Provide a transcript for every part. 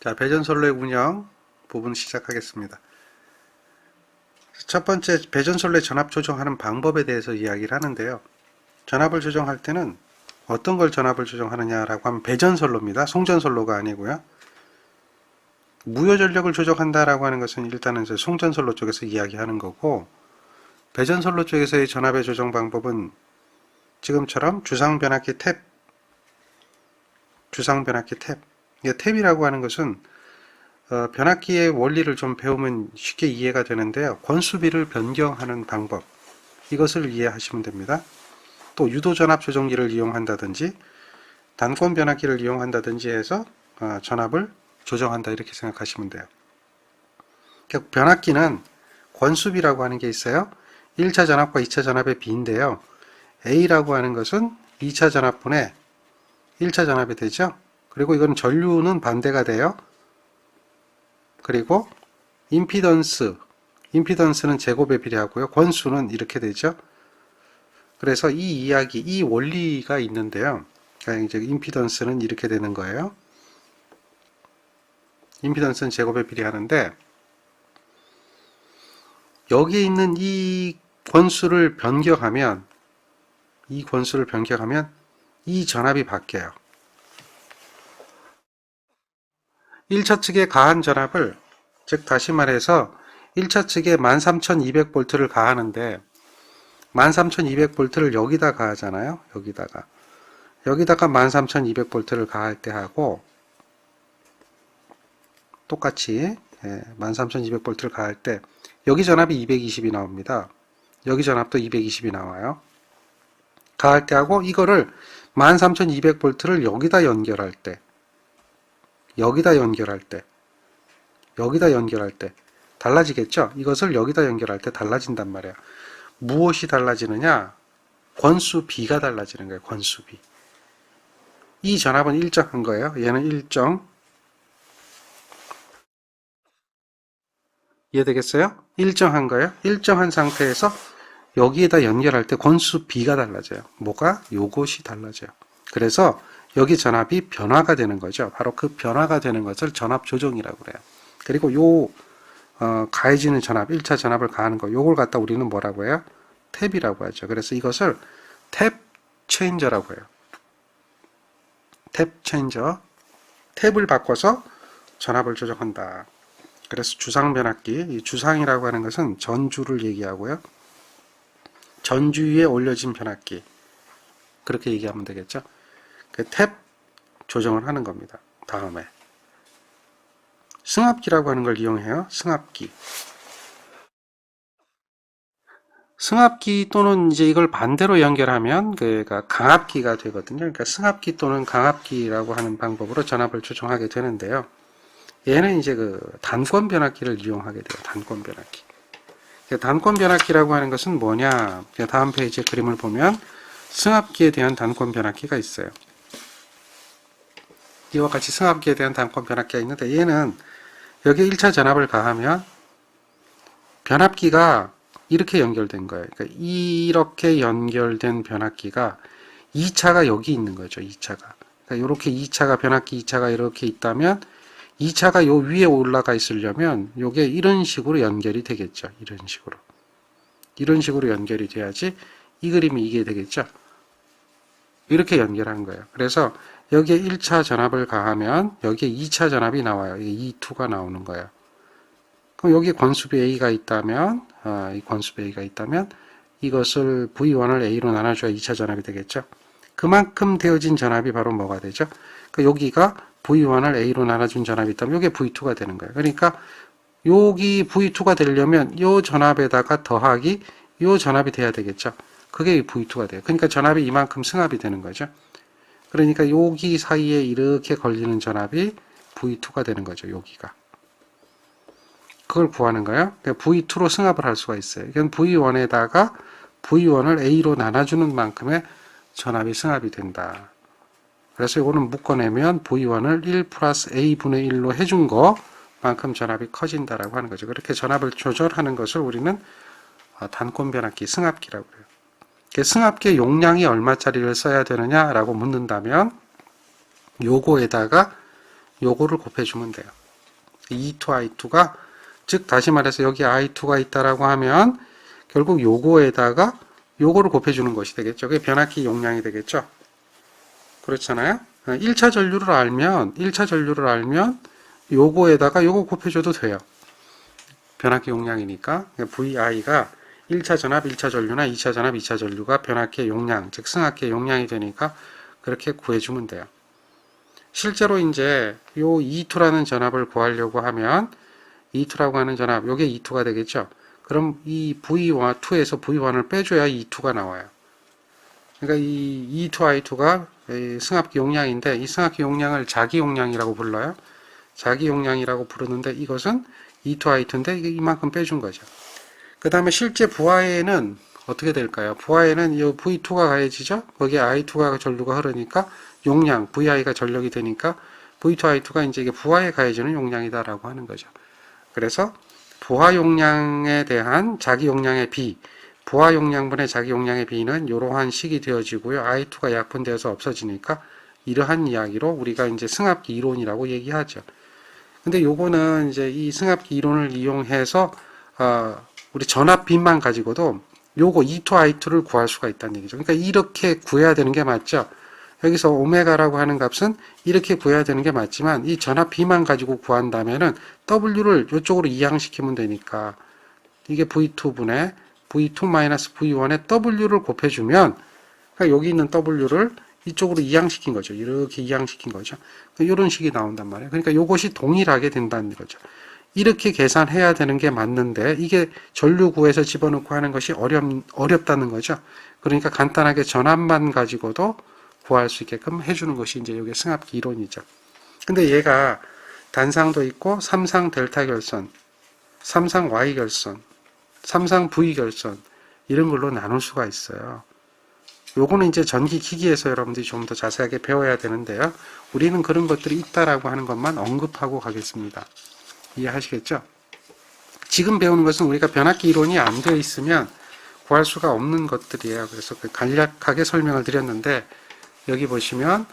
자, 배전선로의 운영 부분 시작하겠습니다. 첫 번째, 배전선로의 전압 조정하는 방법에 대해서 이야기를 하는데요. 전압을 조정할 때는 어떤 걸 전압을 조정하느냐라고 하면 배전선로입니다. 송전선로가 아니고요. 무효전력을 조정한다라고 하는 것은 일단은 송전선로 쪽에서 이야기하는 거고, 배전선로 쪽에서의 전압의 조정 방법은 지금처럼 주상변압기 탭, 주상변압기 탭. 이게 탭이라고 하는 것은 변압기의 원리를 좀 배우면 쉽게 이해가 되는데요. 권수비를 변경하는 방법, 이것을 이해하시면 됩니다. 또 유도전압 조정기를 이용한다든지 단권 변압기를 이용한다든지 해서 전압을 조정한다, 이렇게 생각하시면 돼요. 변압기는 권수비라고 하는 게 있어요. 1차 전압과 2차 전압의 비인데요. A라고 하는 것은 2차 전압분의 1차 전압이 되죠. 그리고 이건 전류는 반대가 돼요. 그리고 임피던스는 제곱에 비례하고요. 권수는 이렇게 되죠. 그래서 이 이야기, 이 원리가 있는데요. 그러니까 이제 임피던스는 이렇게 되는 거예요. 임피던스는 제곱에 비례하는데, 여기 있는 이 권수를 변경하면 이 전압이 바뀌어요. 1차 측에 가한 전압을, 즉 다시 말해서 1차 측에 13200V를 가하는데 13200V를 여기다 가하잖아요. 여기다가 13200V를 가할 때 하고 똑같이 13200V를 가할 때 여기 전압이 220이 나옵니다. 여기 전압도 220이 나와요. 가할 때 하고 이거를 13200V를 여기다 연결할 때 달라지겠죠? 이것을 여기다 연결할 때 달라진단 말이에요. 무엇이 달라지느냐? 권수 B가 달라지는 거예요. 권수 B. 이 전압은 일정한 거예요. 얘는 일정. 이해되겠어요? 일정한 거예요. 일정한 상태에서 여기에다 연결할 때 권수 B가 달라져요. 뭐가? 요것이 달라져요. 그래서 여기 전압이 변화가 되는 거죠. 바로 그 변화가 되는 것을 전압 조정이라고 그래요. 그리고 가해지는 전압, 1차 전압을 가하는 거, 요걸 갖다 우리는 뭐라고 해요? 탭이라고 하죠. 그래서 이것을 탭 체인저라고 해요. 탭 체인저. 탭을 바꿔서 전압을 조정한다. 그래서 주상변압기, 이 주상이라고 하는 것은 전주를 얘기하고요. 전주 위에 올려진 변압기. 그렇게 얘기하면 되겠죠. 그 탭 조정을 하는 겁니다. 다음에 승합기라고 하는 걸 이용해요. 승합기 또는 이제 이걸 반대로 연결하면 그가 강압기가 되거든요. 그러니까 승합기 또는 강압기라고 하는 방법으로 전압을 조정하게 되는데요. 얘는 이제 그 단권 변압기를 이용하게 돼요. 단권 변압기. 단권 변압기라고 하는 것은 뭐냐? 다음 페이지에 그림을 보면 승합기에 대한 단권 변압기가 있어요. 이와 같이 승합기에 대한 단권 변압기가 있는데, 얘는 여기 1차 전압을 가하면 변압기가 이렇게 연결된 거예요. 그러니까 이렇게 연결된 변압기가 2차가 여기 있는 거죠. 2차가. 그러니까 이렇게 2차가, 변압기 2차가 이렇게 있다면 2차가 요 위에 올라가 있으려면 요게 이런 식으로 연결이 되겠죠. 이런 식으로 연결이 돼야지 이 그림이 이게 되겠죠. 이렇게 연결한 거예요. 그래서 여기에 1차 전압을 가하면 여기에 2차 전압이 나와요. 이게 E2가 나오는 거예요. 그럼 여기 권수비 A가 있다면, 이 권수비 A가 있다면 이것을 V1을 A로 나눠줘야 2차 전압이 되겠죠. 그만큼 되어진 전압이 바로 뭐가 되죠? 그러니까 여기가 V1을 A로 나눠준 전압이 있다면 이게 V2가 되는 거예요. 그러니까 여기 V2가 되려면 이 전압에다가 더하기 이 전압이 돼야 되겠죠. 그게 V2가 돼요. 그러니까 전압이 이만큼 승합이 되는 거죠. 그러니까 여기 사이에 이렇게 걸리는 전압이 V2가 되는 거죠. 여기가. 그걸 구하는 거예요. 그러니까 V2로 승합을 할 수가 있어요. 이건 V1에다가 V1을 A로 나눠주는 만큼의 전압이 승합이 된다. 그래서 이거는 묶어내면 V1을 1 플러스 A분의 1로 해준 것만큼 전압이 커진다라고 하는 거죠. 그렇게 전압을 조절하는 것을 우리는 단권 변압기, 승합기라고 해요. 승합기의 용량이 얼마짜리를 써야 되느냐라고 묻는다면 요거에다가 요거를 곱해주면 돼요. E2 I2가 즉 다시 말해서 여기 I2가 있다라고 하면 결국 요거에다가 요거를 곱해주는 것이 되겠죠. 그게 변압기 용량이 되겠죠. 그렇잖아요. 1차 전류를 알면 요거에다가 요거 곱해줘도 돼요. 변압기 용량이니까 VI가 1차 전압, 1차 전류나 2차 전압, 2차 전류가 변압기의 용량, 즉 승합기의 용량이 되니까 그렇게 구해주면 돼요. 실제로 이제 요 E2라는 전압을 구하려고 하면 E2라고 하는 전압, 요게 E2가 되겠죠. 그럼 이 V2에서 V1을 빼줘야 E2가 나와요. 그러니까 이 E2, I2가 승합기 용량인데 이 승합기 용량을 자기 용량이라고 불러요. 자기 용량이라고 부르는데 이것은 E2, I2인데 이만큼 빼준 거죠. 그 다음에 실제 부하에는 어떻게 될까요? 부하에는 이 V2가 가해지죠. 거기에 I2가 전류가 흐르니까 용량, VI가 전력이 되니까 V2, I2가 이제 이게 부하에 가해지는 용량이다라고 하는 거죠. 그래서 부하 용량에 대한 자기 용량의 비, 부하 용량분의 자기 용량의 비는 이러한 식이 되어지고요. I2가 약분되어서 없어지니까 이러한 이야기로 우리가 이제 승합기 이론이라고 얘기하죠. 근데 요거는 이제 이 승합기 이론을 이용해서 우리 전압비만 가지고도 요거 E2, I2를 구할 수가 있다는 얘기죠. 그러니까 이렇게 구해야 되는 게 맞죠. 여기서 오메가라고 하는 값은 이렇게 구해야 되는 게 맞지만 이 전압비만 가지고 구한다면은 W를 이쪽으로 이항시키면 되니까 이게 V2분의 V2-V1의 W를 곱해주면 그러니까 여기 있는 W를 이쪽으로 이항시킨 거죠. 이렇게 이항시킨 거죠. 이런 식이 나온단 말이에요. 그러니까 이것이 동일하게 된다는 거죠. 이렇게 계산해야 되는 게 맞는데 이게 전류 구해서 집어넣고 하는 것이 어렵다는 거죠. 그러니까 간단하게 전압만 가지고도 구할 수 있게끔 해주는 것이 이제 이게 승합기 이론이죠. 근데 얘가 단상도 있고 삼상 델타 결선, 삼상 Y 결선, 삼상 V 결선 이런 걸로 나눌 수가 있어요. 요거는 이제 전기 기기에서 여러분들이 좀 더 자세하게 배워야 되는데요. 우리는 그런 것들이 있다라고 하는 것만 언급하고 가겠습니다. 이해하시겠죠? 지금 배우는 것은 우리가 변압기 이론이 안 되어 있으면 구할 수가 없는 것들이에요. 그래서 간략하게 설명을 드렸는데 여기 보시면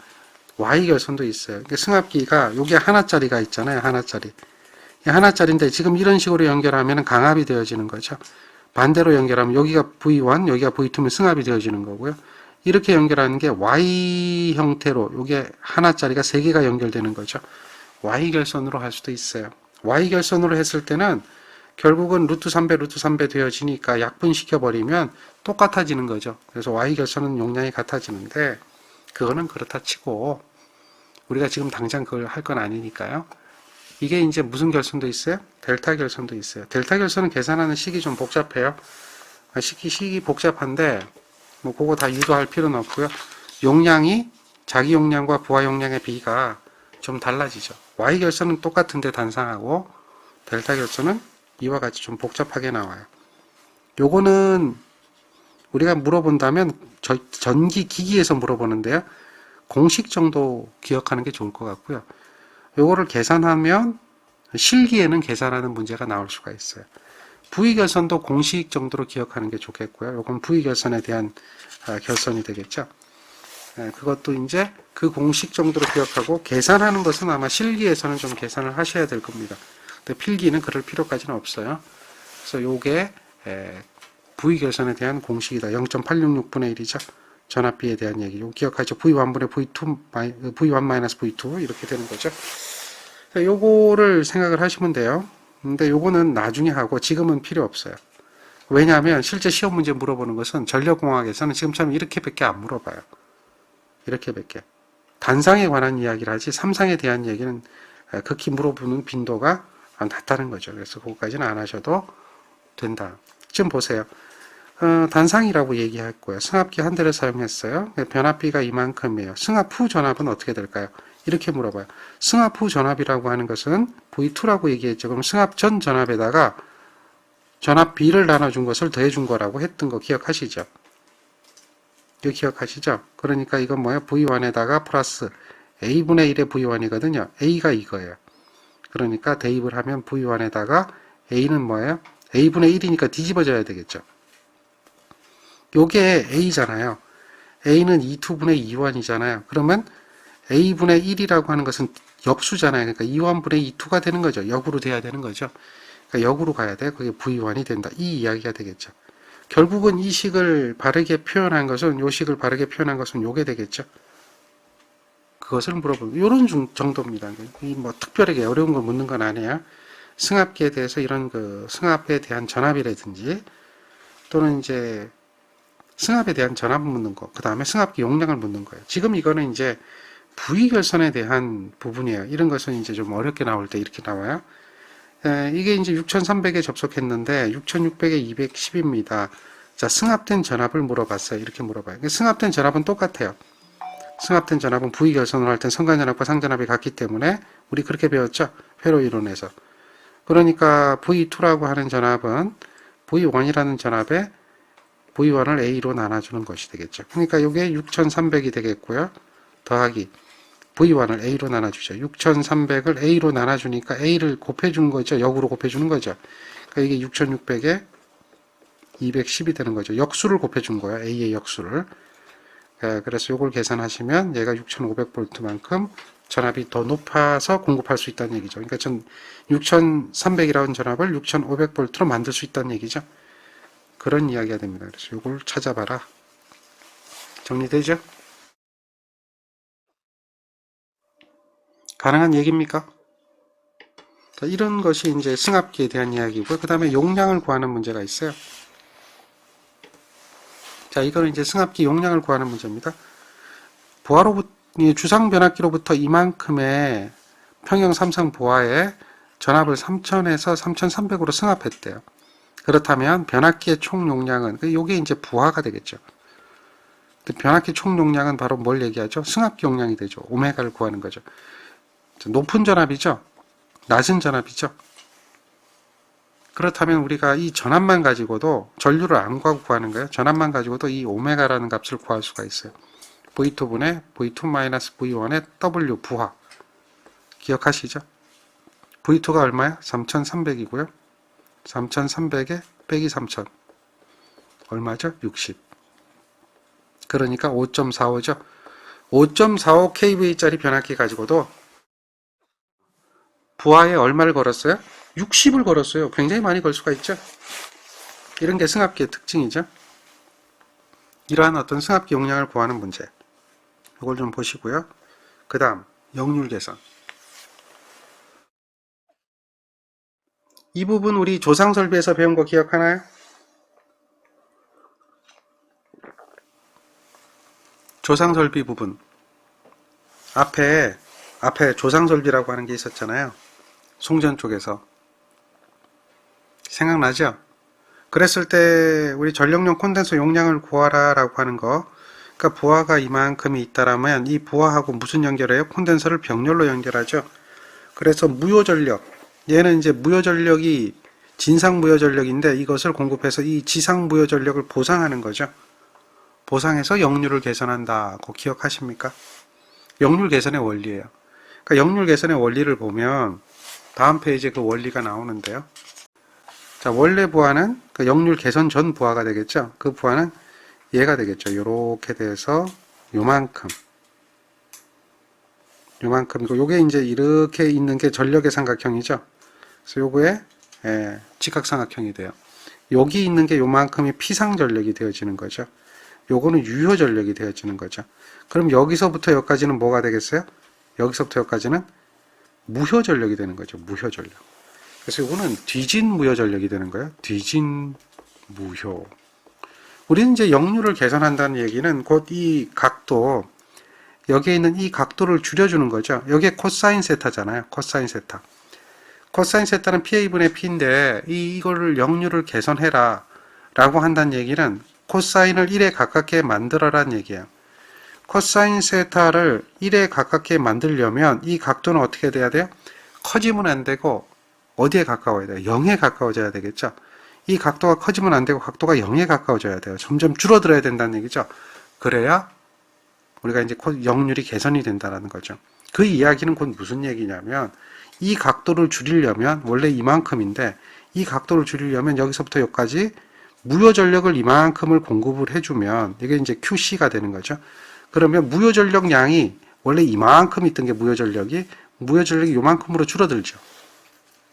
Y 결선도 있어요. 승합기가 여기 하나짜리가 있잖아요. 하나짜리. 하나짜리인데 지금 이런 식으로 연결하면 강압이 되어지는 거죠. 반대로 연결하면 여기가 V1, 여기가 V2면 승합이 되어지는 거고요. 이렇게 연결하는 게 Y 형태로 이게 하나짜리가 3개가 연결되는 거죠. Y 결선으로 할 수도 있어요. Y 결선으로 했을 때는 결국은 루트 3배 되어지니까 약분시켜버리면 똑같아지는 거죠. 그래서 Y 결선은 용량이 같아지는데 그거는 그렇다 치고 우리가 지금 당장 그걸 할 건 아니니까요. 이게 이제 무슨 결선도 있어요? 델타 결선도 있어요. 델타 결선은 계산하는 식이 좀 복잡해요. 식이 복잡한데 뭐 그거 다 유도할 필요는 없고요. 용량이 자기 용량과 부하 용량의 비가 좀 달라지죠. Y 결선은 똑같은데 단상하고 델타 결선은 이와 같이 좀 복잡하게 나와요. 요거는 우리가 물어본다면 전기 기기에서 물어보는데요. 공식 정도 기억하는 게 좋을 것 같고요. 요거를 계산하면 실기에는 계산하는 문제가 나올 수가 있어요. V결선도 공식 정도로 기억하는 게 좋겠고요. 요건 V결선에 대한 결선이 되겠죠. 그것도 이제 그 공식 정도로 기억하고 계산하는 것은 아마 실기에서는 좀 계산을 하셔야 될 겁니다. 근데 필기는 그럴 필요까지는 없어요. 그래서 요게 V결선에 대한 공식이다. 0.866분의 1이죠. 전압비에 대한 얘기. 요 기억하죠. V1분의 V2, V1-V2 이렇게 되는 거죠. 요거를 생각을 하시면 돼요. 근데 요거는 나중에 하고 지금은 필요 없어요. 왜냐하면 실제 시험 문제 물어보는 것은 전력공학에서는 지금처럼 이렇게밖에 안 물어봐요. 이렇게밖에. 단상에 관한 이야기를 하지 삼상에 대한 얘기는 극히 물어보는 빈도가 낮다는 거죠. 그래서 그거까지는 안 하셔도 된다. 지금 보세요. 단상이라고 얘기했고요. 승합기 한 대를 사용했어요. 변압비가 이만큼이에요. 승합 후 전압은 어떻게 될까요? 이렇게 물어봐요. 승합 후 전압이라고 하는 것은 V2라고 얘기했죠. 그럼 승합 전 전압에다가 전압비를 나눠준 것을 더해준 거라고 했던 거 기억하시죠? 이거 기억하시죠? 그러니까 이건 뭐예요? V1에다가 플러스 A분의 1의 V1이거든요. A가 이거예요. 그러니까 대입을 하면 V1에다가 A는 뭐예요? A분의 1이니까 뒤집어져야 되겠죠. 요게 A잖아요. A는 2,2분의 2원이잖아요. 그러면 a분의 1이라고 하는 것은 역수잖아요. 그러니까 2원분의 2가 되는 거죠. 역으로 돼야 되는 거죠. 그러니까 역으로 가야 돼. 그게 V1이 된다. 이 이야기가 되겠죠. 결국은 이 식을 바르게 표현한 것은, 요 식을 바르게 표현한 것은 요게 되겠죠. 그것을 물어보는, 요런 정도입니다. 이 뭐 특별하게 어려운 걸 묻는 건 아니에요. 승합기에 대해서 이런 그 승합에 대한 전압이라든지, 또는 이제 승합에 대한 전압을 묻는 거, 그 다음에 승합기 용량을 묻는 거예요. 지금 이거는 이제 부위결선에 대한 부분이에요. 이런 것은 이제 좀 어렵게 나올 때 이렇게 나와요. 이게 이제 6300에 접속했는데 6600에 210입니다. 자, 승합된 전압을 물어봤어요. 이렇게 물어봐요. 승합된 전압은 똑같아요. 승합된 전압은 부위결선을 할 땐 선간전압과 상전압이 같기 때문에 우리 그렇게 배웠죠. 회로 이론에서. 그러니까 V2라고 하는 전압은 V1이라는 전압에 V1을 A로 나눠주는 것이 되겠죠. 그러니까 이게 6300이 되겠고요. 더하기 V1을 A로 나눠주죠. 6300을 A로 나눠주니까 A를 곱해주는 거죠. 역으로 곱해주는 거죠. 그러니까 이게 6600에 210이 되는 거죠. 역수를 곱해준 거예요. A의 역수를. 그래서 이걸 계산하시면 얘가 6500V만큼 전압이 더 높아서 공급할 수 있다는 얘기죠. 그러니까 6300이라는 전압을 6500V로 만들 수 있다는 얘기죠. 그런 이야기가 됩니다. 그래서 이걸 찾아봐라. 정리되죠? 가능한 얘기입니까? 자, 이런 것이 이제 승합기에 대한 이야기고요. 그 다음에 용량을 구하는 문제가 있어요. 자, 이거는 이제 승합기 용량을 구하는 문제입니다. 주상 변압기로부터 이만큼의 평형 삼성 보아에 전압을 3000에서 3300으로 승합했대요. 그렇다면 변압기의 총 용량은, 이게 이제 부하가 되겠죠. 변압기 총 용량은 바로 뭘 얘기하죠? 승합기 용량이 되죠. 오메가를 구하는 거죠. 높은 전압이죠. 낮은 전압이죠. 그렇다면 우리가 이 전압만 가지고도 전류를 안 구하는 거예요. 전압만 가지고도 이 오메가라는 값을 구할 수가 있어요. V2분의 V2-V1의 W 부하. 기억하시죠? V2가 얼마야? 3300이고요. 3300에 빼기 3000. 얼마죠? 60. 그러니까 5.45죠. 5.45 kV짜리 변압기 가지고도 부하에 얼마를 걸었어요? 60을 걸었어요. 굉장히 많이 걸 수가 있죠. 이런 게 승합기의 특징이죠. 이러한 어떤 승합기 용량을 구하는 문제. 이걸 좀 보시고요. 그 다음 역률 계산. 이 부분 우리 조상 설비에서 배운 거 기억하나요? 조상 설비 부분. 앞에 조상 설비라고 하는 게 있었잖아요. 송전 쪽에서. 생각나죠? 그랬을 때 우리 전력용 콘덴서 용량을 구하라 라고 하는 거. 그러니까 부하가 이만큼이 있다라면 이 부하하고 무슨 연결해요? 콘덴서를 병렬로 연결하죠. 그래서 무효전력. 얘는 이제 무효전력이 진상무효전력인데 이것을 공급해서 이 지상무효전력을 보상하는 거죠. 보상해서 역률을 개선한다고 기억하십니까? 역률 개선의 원리예요. 그러니까 역률 개선의 원리를 보면 다음 페이지에 그 원리가 나오는데요. 자, 원래 부하는 그 역률 개선 전 부하가 되겠죠. 그 부하는 얘가 되겠죠. 요렇게 돼서 요만큼. 요만큼이고 요게 이제 이렇게 있는 게 전력의 삼각형이죠. 그래서 요거에 직각삼각형이 돼요. 여기 있는 게 요만큼이 피상전력이 되어지는 거죠. 요거는 유효전력이 되어지는 거죠. 그럼 여기서부터 여기까지는 뭐가 되겠어요? 여기서부터 여기까지는 무효전력이 되는 거죠. 무효전력. 그래서 이거는 뒤진 무효전력이 되는 거예요. 뒤진 무효. 우리는 이제 역률을 개선한다는 얘기는 곧 이 각도, 여기에 있는 이 각도를 줄여주는 거죠. 여기에 코사인 세타잖아요. 코사인 세타. 코사인 세타는 PA분의 P인데 이거를 역률을 개선해라 라고 한다는 얘기는 코사인을 1에 가깝게 만들어라는 얘기예요. 코사인 세타를 1에 가깝게 만들려면 이 각도는 어떻게 돼야 돼요? 커지면 안 되고 어디에 가까워야 돼요? 0에 가까워져야 되겠죠. 이 각도가 커지면 안 되고 각도가 0에 가까워져야 돼요. 점점 줄어들어야 된다는 얘기죠. 그래야 우리가 이제 역률이 개선이 된다는 거죠. 그 이야기는 곧 무슨 얘기냐면 이 각도를 줄이려면 원래 이만큼인데 이 각도를 줄이려면 여기서부터 여기까지 무효전력을 이만큼을 공급을 해주면 이게 이제 QC가 되는 거죠. 그러면 무효전력 양이 원래 이만큼 있던 게 무효전력이 요만큼으로 줄어들죠.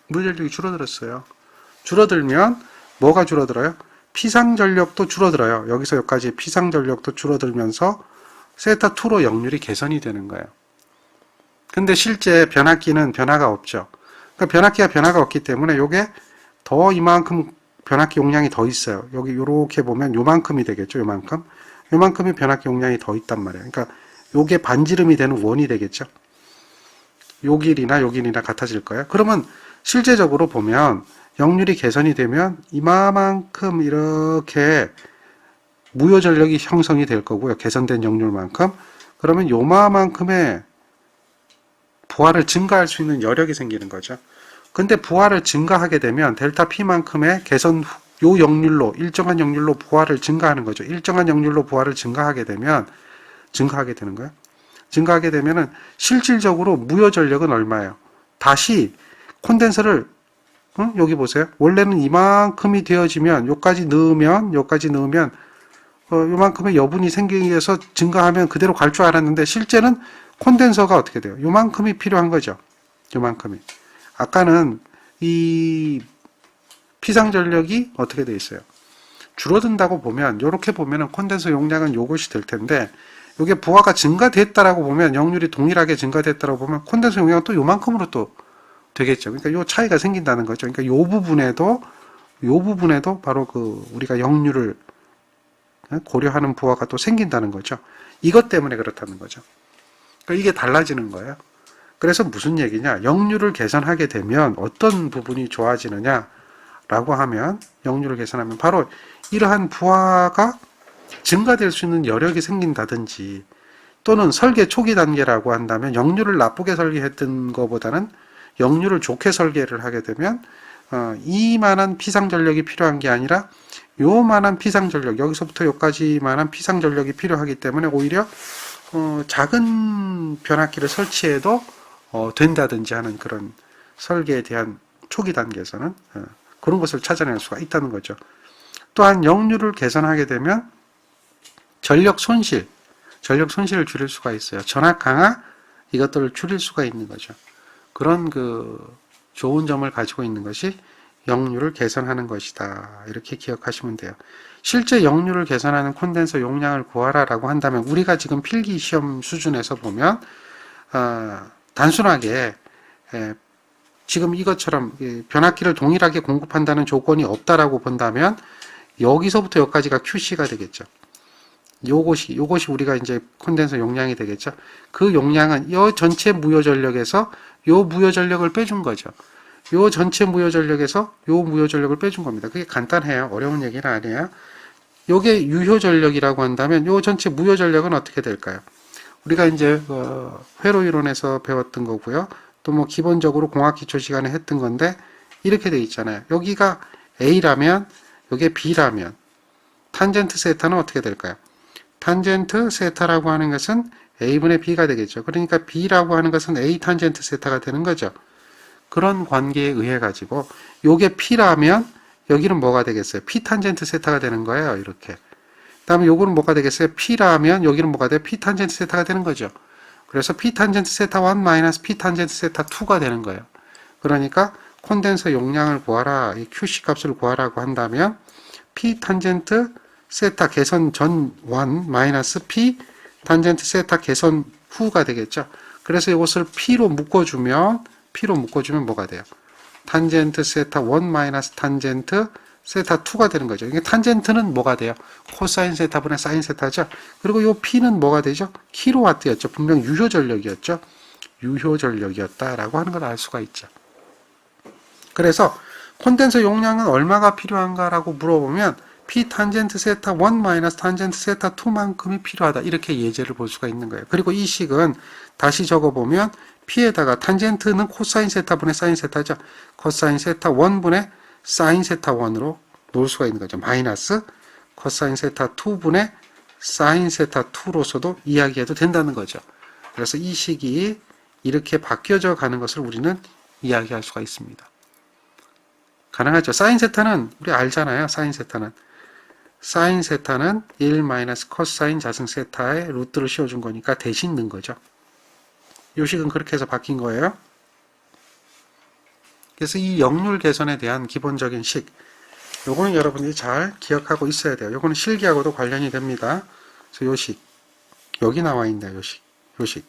무효전력이 줄어들었어요. 줄어들면 뭐가 줄어들어요? 피상전력도 줄어들어요. 여기서 여기까지 피상전력도 줄어들면서 세타2로 역률이 개선이 되는 거예요. 근데 실제 변압기는 변화가 없죠. 그러니까 변압기가 변화가 없기 때문에 요게 더 이만큼 변압기 용량이 더 있어요. 여기 요렇게 보면 요만큼이 되겠죠. 요만큼이 변압기 용량이 더 있단 말이에요. 그러니까 요게 반지름이 되는 원이 되겠죠. 요 길이나 같아질 거예요. 그러면 실제적으로 보면 역률이 개선이 되면 이만큼 이렇게 무효전력이 형성이 될 거고요. 개선된 역률만큼. 그러면 요만큼의 부하를 증가할 수 있는 여력이 생기는 거죠. 근데 부하를 증가하게 되면 델타 P만큼의 개선 요 역률로 일정한 역률로 부하를 증가하는 거죠. 일정한 역률로 부하를 증가하게 되면 증가하게 되는 거예요. 증가하게 되면은 실질적으로 무효 전력은 얼마예요? 다시 콘덴서를 여기 보세요. 원래는 이만큼이 되어지면 요까지 넣으면 요만큼의 여분이 생기기 위해서 증가하면 그대로 갈 줄 알았는데 실제는 콘덴서가 어떻게 돼요? 요만큼이 필요한 거죠. 요만큼이. 아까는 이 피상전력이 어떻게 돼 있어요? 줄어든다고 보면 이렇게 보면은 콘덴서 용량은 요것이 될 텐데 요게 부하가 증가됐다라고 보면 역률이 동일하게 증가됐다라고 보면 콘덴서 용량은 또 요만큼으로 또 되겠죠. 그러니까 요 차이가 생긴다는 거죠. 그러니까 요 부분에도 바로 그 우리가 역률을 고려하는 부하가 또 생긴다는 거죠. 이것 때문에 그렇다는 거죠. 그러니까 이게 달라지는 거예요. 그래서 무슨 얘기냐? 역률을 개선하게 되면 어떤 부분이 좋아지느냐라고 하면 역률을 개선하면 바로 이러한 부하가 증가될 수 있는 여력이 생긴다든지 또는 설계 초기 단계라고 한다면 역률을 나쁘게 설계했던 것보다는 역률을 좋게 설계를 하게 되면 이만한 피상전력이 필요한 게 아니라 요만한 피상전력 여기서부터 여기까지만한 피상전력이 필요하기 때문에 오히려 작은 변압기를 설치해도 된다든지 하는 그런 설계에 대한 초기 단계에서는 그런 것을 찾아낼 수가 있다는 거죠. 또한 역률을 개선하게 되면 전력 손실을 줄일 수가 있어요. 전압 강화 이것들을 줄일 수가 있는 거죠. 그런 그 좋은 점을 가지고 있는 것이 역률을 개선하는 것이다. 이렇게 기억하시면 돼요. 실제 역률을 개선하는 콘덴서 용량을 구하라라고 한다면 우리가 지금 필기 시험 수준에서 보면 단순하게 지금 이것처럼 변압기를 동일하게 공급한다는 조건이 없다라고 본다면 여기서부터 여기까지가 QC가 되겠죠. 요것이 우리가 이제 콘덴서 용량이 되겠죠. 그 용량은 이 전체 무효 전력에서 요 무효 전력을 빼준 거죠. 요 전체 무효 전력에서 요 무효 전력을 빼준 겁니다. 그게 간단해요. 어려운 얘기는 아니에요. 요게 유효 전력이라고 한다면 요 전체 무효 전력은 어떻게 될까요? 우리가 이제 회로 이론에서 배웠던 거고요. 또 뭐 기본적으로 공학 기초 시간에 했던 건데 이렇게 돼 있잖아요. 여기가 A라면 요게 B라면 탄젠트 세타는 어떻게 될까요? 탄젠트 세타라고 하는 것은 A분의 B가 되겠죠. 그러니까 B라고 하는 것은 A 탄젠트 세타가 되는 거죠. 그런 관계에 의해 가지고 요게 P라면 여기는 뭐가 되겠어요? P 탄젠트 세타가 되는 거예요. 이렇게. 다음에 요거는 뭐가 되겠어요? P라면 여기는 뭐가 돼요? P 탄젠트 세타가 되는 거죠. 그래서 P 탄젠트 세타 1 마이너스 P 탄젠트 세타 2가 되는 거예요. 그러니까 콘덴서 용량을 구하라, 이 QC 값을 구하라고 한다면 P 탄젠트 세타 개선 전 1 마이너스 P 탄젠트 세타 개선 후가 되겠죠. 그래서 이것을 P로 묶어주면 뭐가 돼요? 탄젠트 세타 1 마이너스 탄젠트 세타 2가 되는 거죠. 이게 탄젠트는 뭐가 돼요? 코사인 세타분의 사인 세타죠. 그리고 이 P는 뭐가 되죠? 킬로와트였죠. 분명 유효 전력이었죠. 유효 전력이었다라고 하는 걸 알 수가 있죠. 그래서 콘덴서 용량은 얼마가 필요한가라고 물어보면 P 탄젠트 세타 1 마이너스 탄젠트 세타 2만큼이 필요하다. 이렇게 예제를 볼 수가 있는 거예요. 그리고 이 식은 다시 적어보면 P에다가 탄젠트는 코사인 세타분의 사인 세타죠. 코사인 세타 1분의 사인 세타 1으로 놓을 수가 있는 거죠. 마이너스 코사인 세타 2분의 사인 세타 2로서도 이야기해도 된다는 거죠. 그래서 이 식이 이렇게 바뀌어져 가는 것을 우리는 이야기할 수가 있습니다. 가능하죠. 사인 세타는 우리 알잖아요. 사인 세타는 1 마이너스 코사인 자승 세타의 루트를 씌워준 거니까 대신 넣은 거죠. 요식은 그렇게 해서 바뀐 거예요. 그래서 이 역률 개선에 대한 기본적인 식, 요거는 여러분들이 잘 기억하고 있어야 돼요. 요거는 실기하고도 관련이 됩니다. 그래서 요식, 여기 나와 있네요. 요식.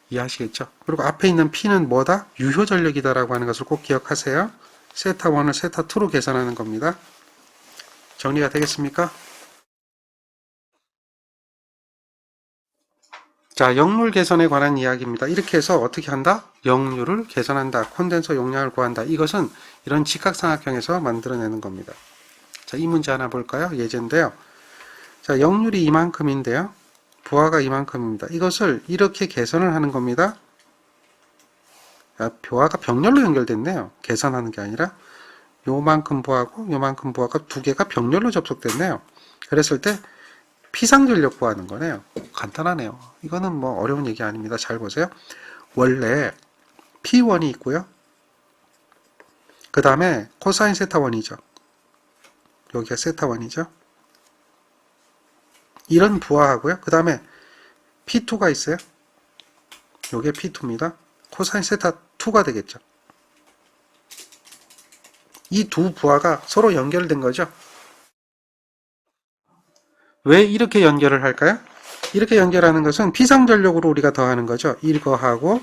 이해하시겠죠? 그리고 앞에 있는 P는 뭐다? 유효 전력이다라고 하는 것을 꼭 기억하세요. 세타 1을 세타 2로 계산하는 겁니다. 정리가 되겠습니까? 자, 역률 개선에 관한 이야기입니다. 이렇게 해서 어떻게 한다? 역률을 개선한다. 콘덴서 용량을 구한다. 이것은 이런 직각삼각형에서 만들어내는 겁니다. 자, 이 문제 하나 볼까요? 예제인데요. 자, 역률이 이만큼인데요. 부하가 이만큼입니다. 이것을 이렇게 개선을 하는 겁니다. 부하가 병렬로 연결됐네요. 계산하는 게 아니라 요만큼 부하고 요만큼 부하가 두 개가 병렬로 접속됐네요. 그랬을 때 피상전력 구하는 거네요. 간단하네요. 이거는 뭐 어려운 얘기 아닙니다. 잘 보세요. 원래 P1이 있고요. 그 다음에 코사인 세타 1이죠. 여기가 세타 1이죠. 이런 부하하고요. 그 다음에 P2가 있어요. 요게 P2입니다. 코사인 세타 2가 되겠죠. 이 두 부하가 서로 연결된 거죠. 왜 이렇게 연결을 할까요? 이렇게 연결하는 것은 피상전력으로 우리가 더하는 거죠. 이거하고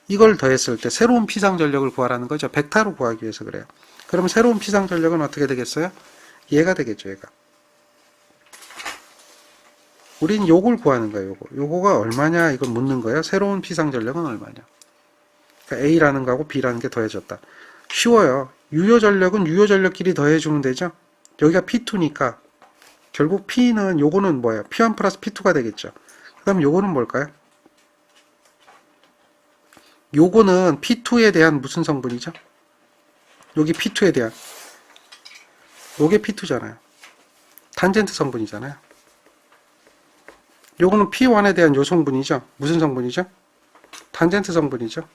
이걸 더했을 때 새로운 피상전력을 구하라는 거죠. 벡터로 구하기 위해서 그래요. 그럼 새로운 피상전력은 어떻게 되겠어요? 얘가 되겠죠. 얘가. 우린 요걸 구하는 거예요. 요거가 얼마냐 이걸 묻는 거예요. 새로운 피상전력은 얼마냐. 그러니까 A라는 거하고 B라는 게 더해졌다. 쉬워요. 유효전력은 유효전력끼리 더해주면 되죠. 여기가 P2니까 결국 P는 요거는 뭐예요? P1 플러스 P2가 되겠죠. 그 다음 요거는 뭘까요? 요거는 P2에 대한 무슨 성분이죠? 여기 P2에 대한 요게 P2잖아요. 탄젠트 성분이잖아요. 요거는 P1에 대한 요 성분이죠. 무슨 성분이죠? 탄젠트 성분이죠.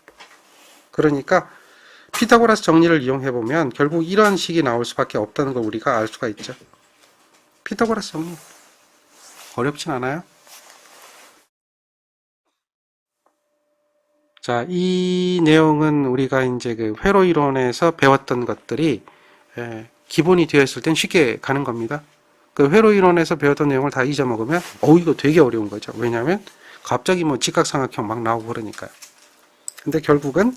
그러니까 피타고라스 정리를 이용해보면 결국 이런 식이 나올 수밖에 없다는 걸 우리가 알 수가 있죠. 피타고라스 정리. 어렵진 않아요. 자, 이 내용은 우리가 이제 그 회로 이론에서 배웠던 것들이 기본이 되어 있을 땐 쉽게 가는 겁니다. 그 회로 이론에서 배웠던 내용을 다 잊어먹으면 이거 되게 어려운 거죠. 왜냐하면 갑자기 뭐 직각삼각형 막 나오고 그러니까요. 근데 결국은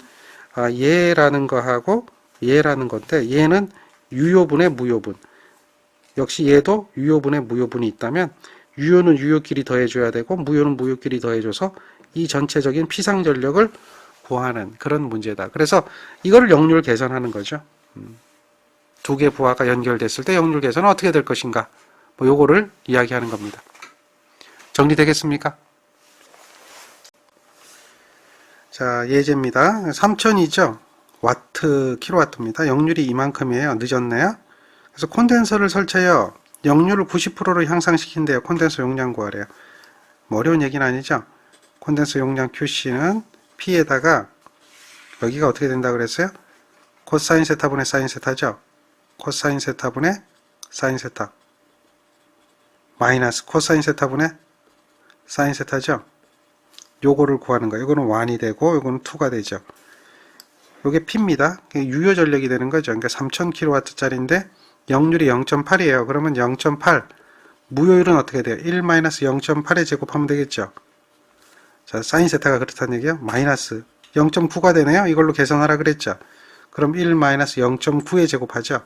얘라는 거하고 얘라는 건데 얘는 유효분의 무효분. 역시 얘도 유효분의 무효분이 있다면 유효는 유효끼리 더해줘야 되고 무효는 무효끼리 더해줘서 이 전체적인 피상전력을 구하는 그런 문제다. 그래서 이거를 역률 개선하는 거죠. 두 개 부하가 연결됐을 때 역률 개선은 어떻게 될 것인가? 뭐 요거를 이야기하는 겁니다. 정리되겠습니까? 자, 예제입니다. 3000이죠. 와트, 킬로와트입니다. 역률이 이만큼이에요. 늦었네요. 그래서 콘덴서를 설치해요. 역률을 90%로 향상시킨대요. 콘덴서 용량 구하래요. 뭐 어려운 얘기는 아니죠. 콘덴서 용량 QC는 P에다가 여기가 어떻게 된다 그랬어요? 코사인 세타분의 사인 세타죠. 코사인 세타분의 사인 세타 마이너스 코사인 세타분의 사인 세타죠. 요거를 구하는 거예요. 이거는 1이 되고 요거는 2가 되죠. 요게 P입니다. 유효 전력이 되는 거죠. 그러니까 3000kW짜리인데 역률이 0.8이에요. 그러면 0.8 무효율은 어떻게 돼요? 1-0.8에 제곱하면 되겠죠. 자, 사인 세타가 그렇다는 얘기예요. 마이너스 0.9가 되네요. 이걸로 계산하라 그랬죠. 그럼 1-0.9에 제곱하죠.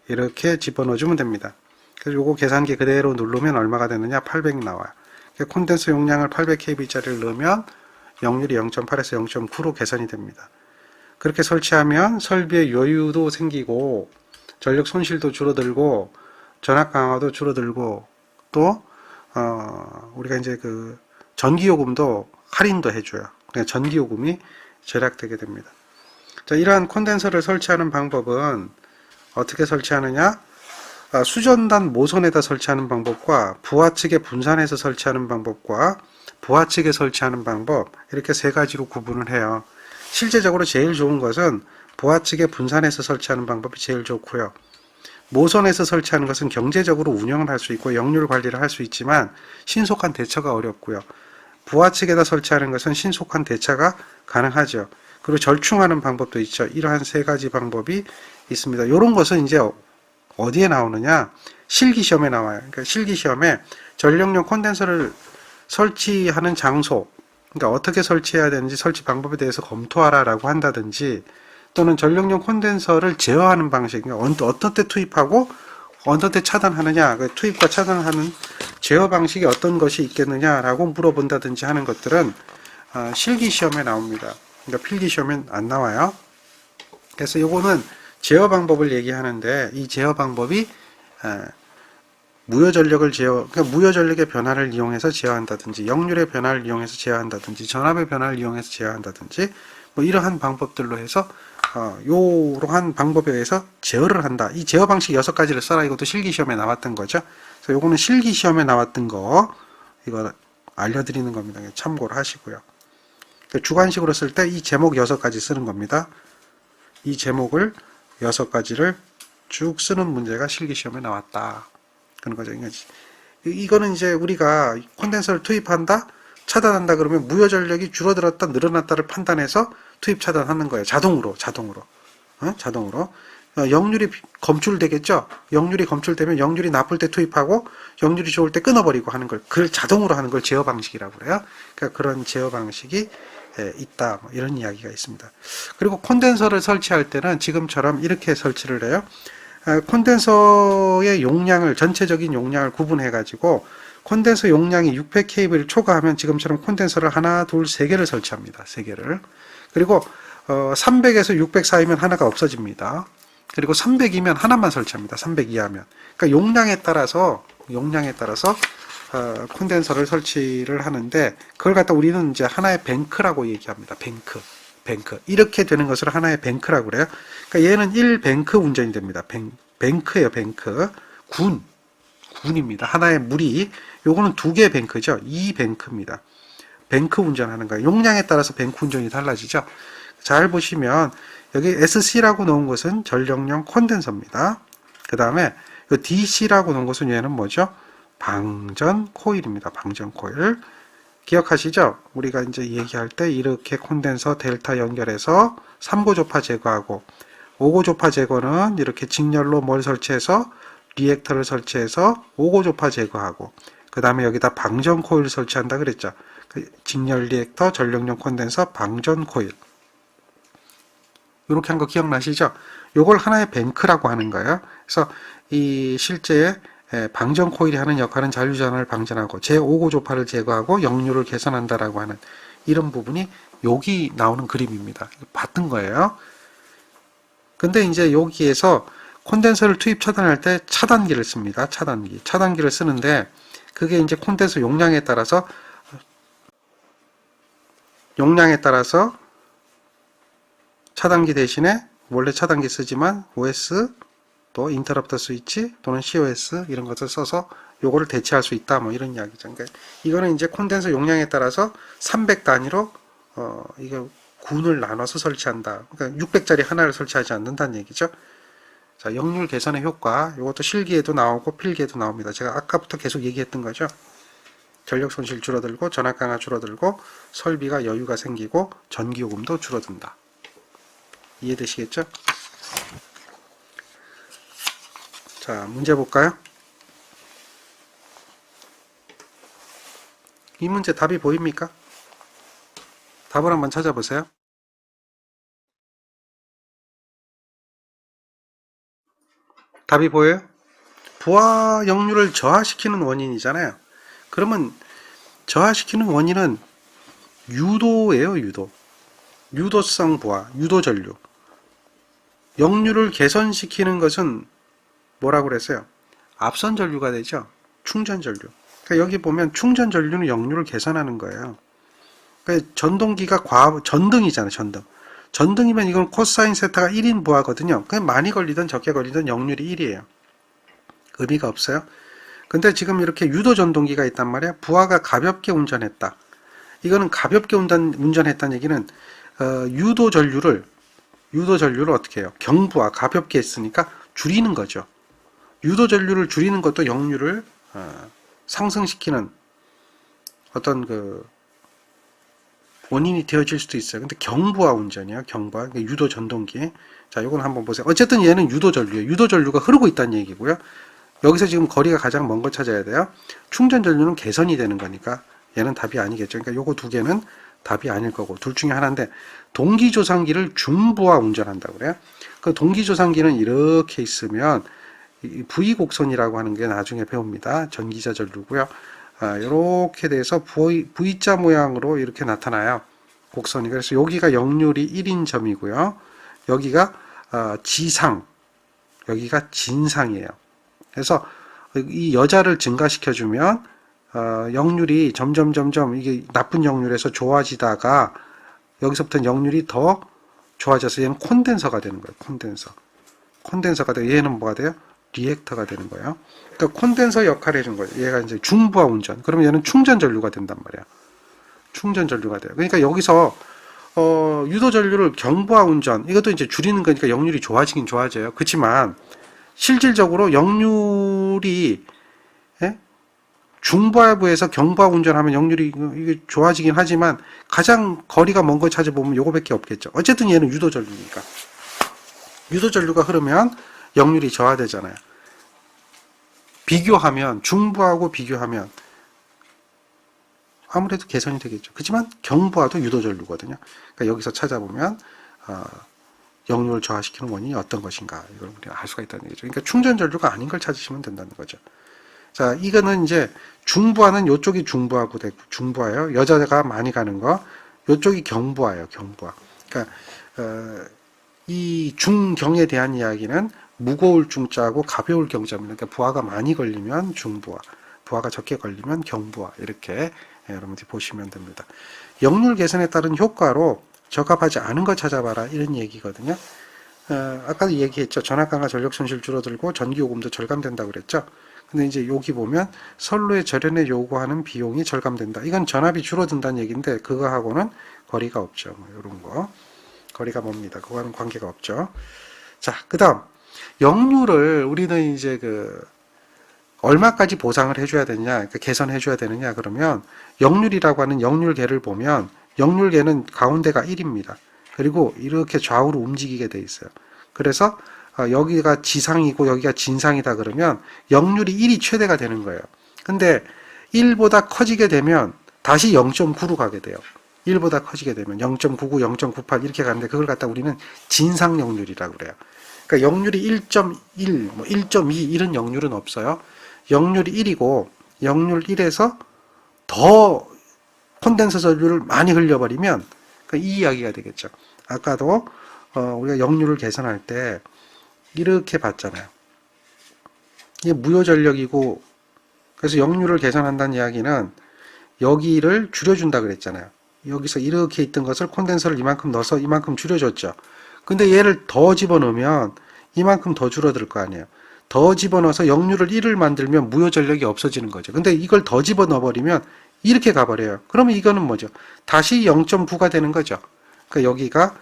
이렇게 집어넣어주면 됩니다. 그래서 요거 계산기 그대로 누르면 얼마가 되느냐? 800 나와요. 콘덴서 용량을 800kb짜리를 넣으면 역률이 0.8에서 0.9로 개선이 됩니다. 그렇게 설치하면 설비의 여유도 생기고 전력 손실도 줄어들고 전압 강화도 줄어들고 또 우리가 이제 그 전기요금도 할인도 해줘요. 그러니까 전기요금이 절약되게 됩니다. 자, 이러한 콘덴서를 설치하는 방법은 어떻게 설치하느냐? 수전단 모선에다 설치하는 방법과 부하 측에 분산해서 설치하는 방법과 부하 측에 설치하는 방법 이렇게 세 가지로 구분을 해요. 실제적으로 제일 좋은 것은 부하 측에 분산해서 설치하는 방법이 제일 좋고요. 모선에서 설치하는 것은 경제적으로 운영을 할 수 있고 역률 관리를 할 수 있지만 신속한 대처가 어렵고요. 부하 측에다 설치하는 것은 신속한 대차가 가능하죠. 그리고 절충하는 방법도 있죠. 이러한 세 가지 방법이 있습니다. 이런 것은 이제 어디에 나오느냐? 실기시험에 나와요. 그러니까 실기시험에 전력용 콘덴서를 설치하는 장소, 그러니까 어떻게 설치해야 되는지 설치 방법에 대해서 검토하라라고 한다든지, 또는 전력용 콘덴서를 제어하는 방식, 그러니까 어떤 때 투입하고 어떤 때 차단하느냐, 그 투입과 차단하는 제어 방식이 어떤 것이 있겠느냐라고 물어본다든지 하는 것들은 실기시험에 나옵니다. 그러니까 필기시험엔 안 나와요. 그래서 요거는 제어 방법을 얘기하는데, 이 제어 방법이 무효 전력을 그러니까 무효 전력의 변화를 이용해서 제어한다든지, 역률의 변화를 이용해서 제어한다든지, 전압의 변화를 이용해서 제어한다든지, 뭐 이러한 방법들로 해서 요러한 방법에 의해서 제어를 한다. 이 제어 방식 6가지를 써라. 이것도 실기시험에 나왔던 거죠. 그래서 요거는 실기시험에 나왔던 거, 이거 알려드리는 겁니다. 참고를 하시고요. 주관식으로 쓸 때 이 제목 6가지 쓰는 겁니다. 이 제목을 6가지를 쭉 쓰는 문제가 실기시험에 나왔다. 그런 거죠. 이거는 이제 우리가 콘덴서를 투입한다, 차단한다 그러면 무효 전력이 줄어들었다, 늘어났다를 판단해서 투입 차단하는 거예요. 자동으로. 역률이 검출되겠죠. 역률이 검출되면 역률이 나쁠 때 투입하고 역률이 좋을 때 끊어버리고 하는 걸, 그걸 자동으로 하는 걸 제어 방식이라고 그래요. 그러니까 그런 제어 방식이 있다, 뭐 이런 이야기가 있습니다. 그리고 콘덴서를 설치할 때는 지금처럼 이렇게 설치를 해요. 콘덴서의 용량을, 전체적인 용량을 구분해 가지고 콘덴서 용량이 600kV를 초과하면 지금처럼 콘덴서를 하나, 둘, 세 개를 설치합니다. 세 개를. 그리고 300에서 600 사이면 하나가 없어집니다. 그리고 300이면 하나만 설치합니다. 300 이하면. 그러니까 용량에 따라서 콘덴서를 설치를 하는데, 그걸 갖다 우리는 이제 하나의 뱅크라고 얘기합니다. 뱅크. 이렇게 되는 것을 하나의 뱅크라고 그래요. 그러니까 얘는 1뱅크 운전이 됩니다. 뱅크예요, 뱅크. 군입니다. 하나의 물이, 요거는 2개의 뱅크죠. 2뱅크입니다. 뱅크 운전하는 거예요. 용량에 따라서 뱅크 운전이 달라지죠. 잘 보시면 여기 SC라고 놓은 것은 전력용 콘덴서입니다. 그 다음에 DC라고 놓은 것은 얘는 뭐죠? 방전 코일입니다. 방전 코일. 기억하시죠? 우리가 이제 얘기할 때 이렇게 콘덴서 델타 연결해서 3고 조파 제거하고, 5고 조파 제거는 이렇게 직렬로 뭘 설치해서 리액터를 설치해서 5고 조파 제거하고, 그 다음에 여기다 방전 코일 설치한다 그랬죠. 직렬 리액터, 전력용 콘덴서, 방전 코일. 이렇게 한 거 기억나시죠? 요걸 하나의 뱅크라고 하는 거예요. 그래서 이 실제 방전 코일이 하는 역할은 잔류전환을 방전하고 제5고 조파를 제거하고 역률을 개선한다라고 하는 이런 부분이 여기 나오는 그림입니다. 봤던 거예요. 근데 이제 여기에서 콘덴서를 투입 차단할 때 차단기를 씁니다. 차단기를 쓰는데, 그게 이제 콘덴서 용량에 따라서 차단기 대신에 원래 차단기 쓰지만 OS, 또 인터럽터 스위치 또는 COS 이런 것을 써서 요거를 대체할 수 있다, 뭐 이런 이야기죠. 그러니까 이거는 이제 콘덴서 용량에 따라서 300 단위로 이거 군을 나눠서 설치한다. 그러니까 600짜리 하나를 설치하지 않는다는 얘기죠. 자, 역률 개선의 효과, 이것도 실기에도 나오고 필기에도 나옵니다. 제가 아까부터 계속 얘기했던 거죠. 전력 손실 줄어들고, 전압 강화 줄어들고, 설비가 여유가 생기고, 전기요금도 줄어든다. 이해되시겠죠? 자, 문제 볼까요? 이 문제 답이 보입니까? 답을 한번 찾아보세요. 답이 보여요? 부하 역률을 저하시키는 원인이잖아요. 그러면 저하시키는 원인은 유도예요, 유도성 부하, 유도 전류. 역률을 개선시키는 것은 뭐라고 그랬어요? 앞선 전류가 되죠. 충전 전류. 그러니까 여기 보면 충전 전류는 역률을 개선하는 거예요. 그러니까 전동기가 전등이잖아요, 전등. 전등이면 이건 코사인 세타가 1인 부하거든요. 그냥 많이 걸리든 적게 걸리든 역률이 1이에요. 의미가 없어요. 근데 지금 이렇게 유도 전동기가 있단 말이야. 부하가 가볍게 운전했다. 이거는 가볍게 운전했다는 얘기는 유도 전류를 어떻게 해요? 경부하 가볍게 했으니까 줄이는 거죠. 유도 전류를 줄이는 것도 역률을 상승시키는 어떤 원인이 되어질 수도 있어요. 근데 경부하 운전이에요. 경부하. 그러니까 유도 전동기. 자, 요건 한번 보세요. 어쨌든 얘는 유도 전류예요. 유도 전류가 흐르고 있다는 얘기고요. 여기서 지금 거리가 가장 먼 거 찾아야 돼요. 충전 전류는 개선이 되는 거니까 얘는 답이 아니겠죠. 그러니까 요거 두 개는 답이 아닐 거고 둘 중에 하나인데 동기조상기를 중부하 운전한다고 그래요. 그 동기조상기는 이렇게 있으면 V곡선이라고 하는 게 나중에 배웁니다. 전기자 전류고요. 이렇게 돼서 V자 모양으로 이렇게 나타나요. 곡선이. 그래서 여기가 역률이 1인 점이고요. 여기가 지상, 여기가 진상이에요. 그래서 이 여자를 증가시켜주면 역률이 점점 이게 나쁜 역률에서 좋아지다가 여기서부터 역률이 더 좋아져서 얘는 콘덴서가 되는 거예요. 콘덴서가 되고 얘는 뭐가 돼요? 리액터가 되는 거예요. 그러니까 콘덴서 역할을 해준 거예요. 얘가 이제 중부하 운전. 그러면 얘는 충전 전류가 된단 말이야. 충전 전류가 돼요. 그러니까 여기서 유도 전류를 경부하 운전 이것도 이제 줄이는 거니까 역률이 좋아지긴 좋아져요. 그렇지만 실질적으로 역률이 중부하부에서 경부하 운전하면 역률이 이게 좋아지긴 하지만 가장 거리가 먼 거 찾아보면 요거밖에 없겠죠. 어쨌든 얘는 유도 전류니까. 유도 전류가 흐르면 역률이 저하되잖아요. 비교하면 중부하고 비교하면 아무래도 개선이 되겠죠. 그렇지만 경부하도 유도 전류거든요. 그러니까 여기서 찾아보면 역률을 저하시키는 원인이 어떤 것인가 이걸 우리가 알 수가 있다는 얘기죠. 그러니까 충전 전류가 아닌 걸 찾으시면 된다는 거죠. 자, 이거는 이제 중부하는 요쪽이 중부하고 되고 중부하예요. 여자가 많이 가는 거. 요쪽이 경부하예요. 경부하. 그러니까 이 중경에 대한 이야기는 무거울 중자하고 가벼울 경자입니다. 그러니까 부하가 많이 걸리면 중부하, 부하가 적게 걸리면 경부하 이렇게 여러분들이 보시면 됩니다. 역률 개선에 따른 효과로 적합하지 않은 거 찾아봐라 이런 얘기거든요. 아까도 얘기했죠. 전압강화 전력 손실 줄어들고 전기요금도 절감된다고 그랬죠. 근데 이제 여기 보면 선로의 절연에 요구하는 비용이 절감된다. 이건 전압이 줄어든다는 얘기인데 그거하고는 거리가 없죠. 뭐 이런 거 거리가 멉니다. 그거는 관계가 없죠. 자, 그다음 역률을 우리는 이제 얼마까지 보상을 해줘야 되느냐, 그러니까 개선해줘야 되느냐 그러면 역률이라고 하는 역률계를 보면 역률계는 가운데가 1입니다. 그리고 이렇게 좌우로 움직이게 돼 있어요. 그래서 여기가 지상이고 여기가 진상이다 그러면 역률이 1이 최대가 되는 거예요. 근데 1보다 커지게 되면 다시 0.9로 가게 돼요. 1보다 커지게 되면 0.99, 0.98 이렇게 가는데 그걸 갖다 우리는 진상 역률이라고 그래요. 그러니까 역률이 1.1, 뭐 1.2 이런 역률은 없어요. 역률이 1이고 역률 1에서 더 콘덴서 전류를 많이 흘려버리면 이 이야기가 되겠죠. 아까도 우리가 역률을 개선할 때 이렇게 봤잖아요. 이게 무효전력이고 그래서 역률을 개선한다는 이야기는 여기를 줄여준다 그랬잖아요. 여기서 이렇게 있던 것을 콘덴서를 이만큼 넣어서 이만큼 줄여줬죠. 근데 얘를 더 집어넣으면 이만큼 더 줄어들 거 아니에요. 더 집어넣어서 역률을 1을 만들면 무효전력이 없어지는 거죠. 근데 이걸 더 집어넣어버리면 이렇게 가버려요. 그러면 이거는 뭐죠? 다시 0.9가 되는 거죠. 그러니까 여기가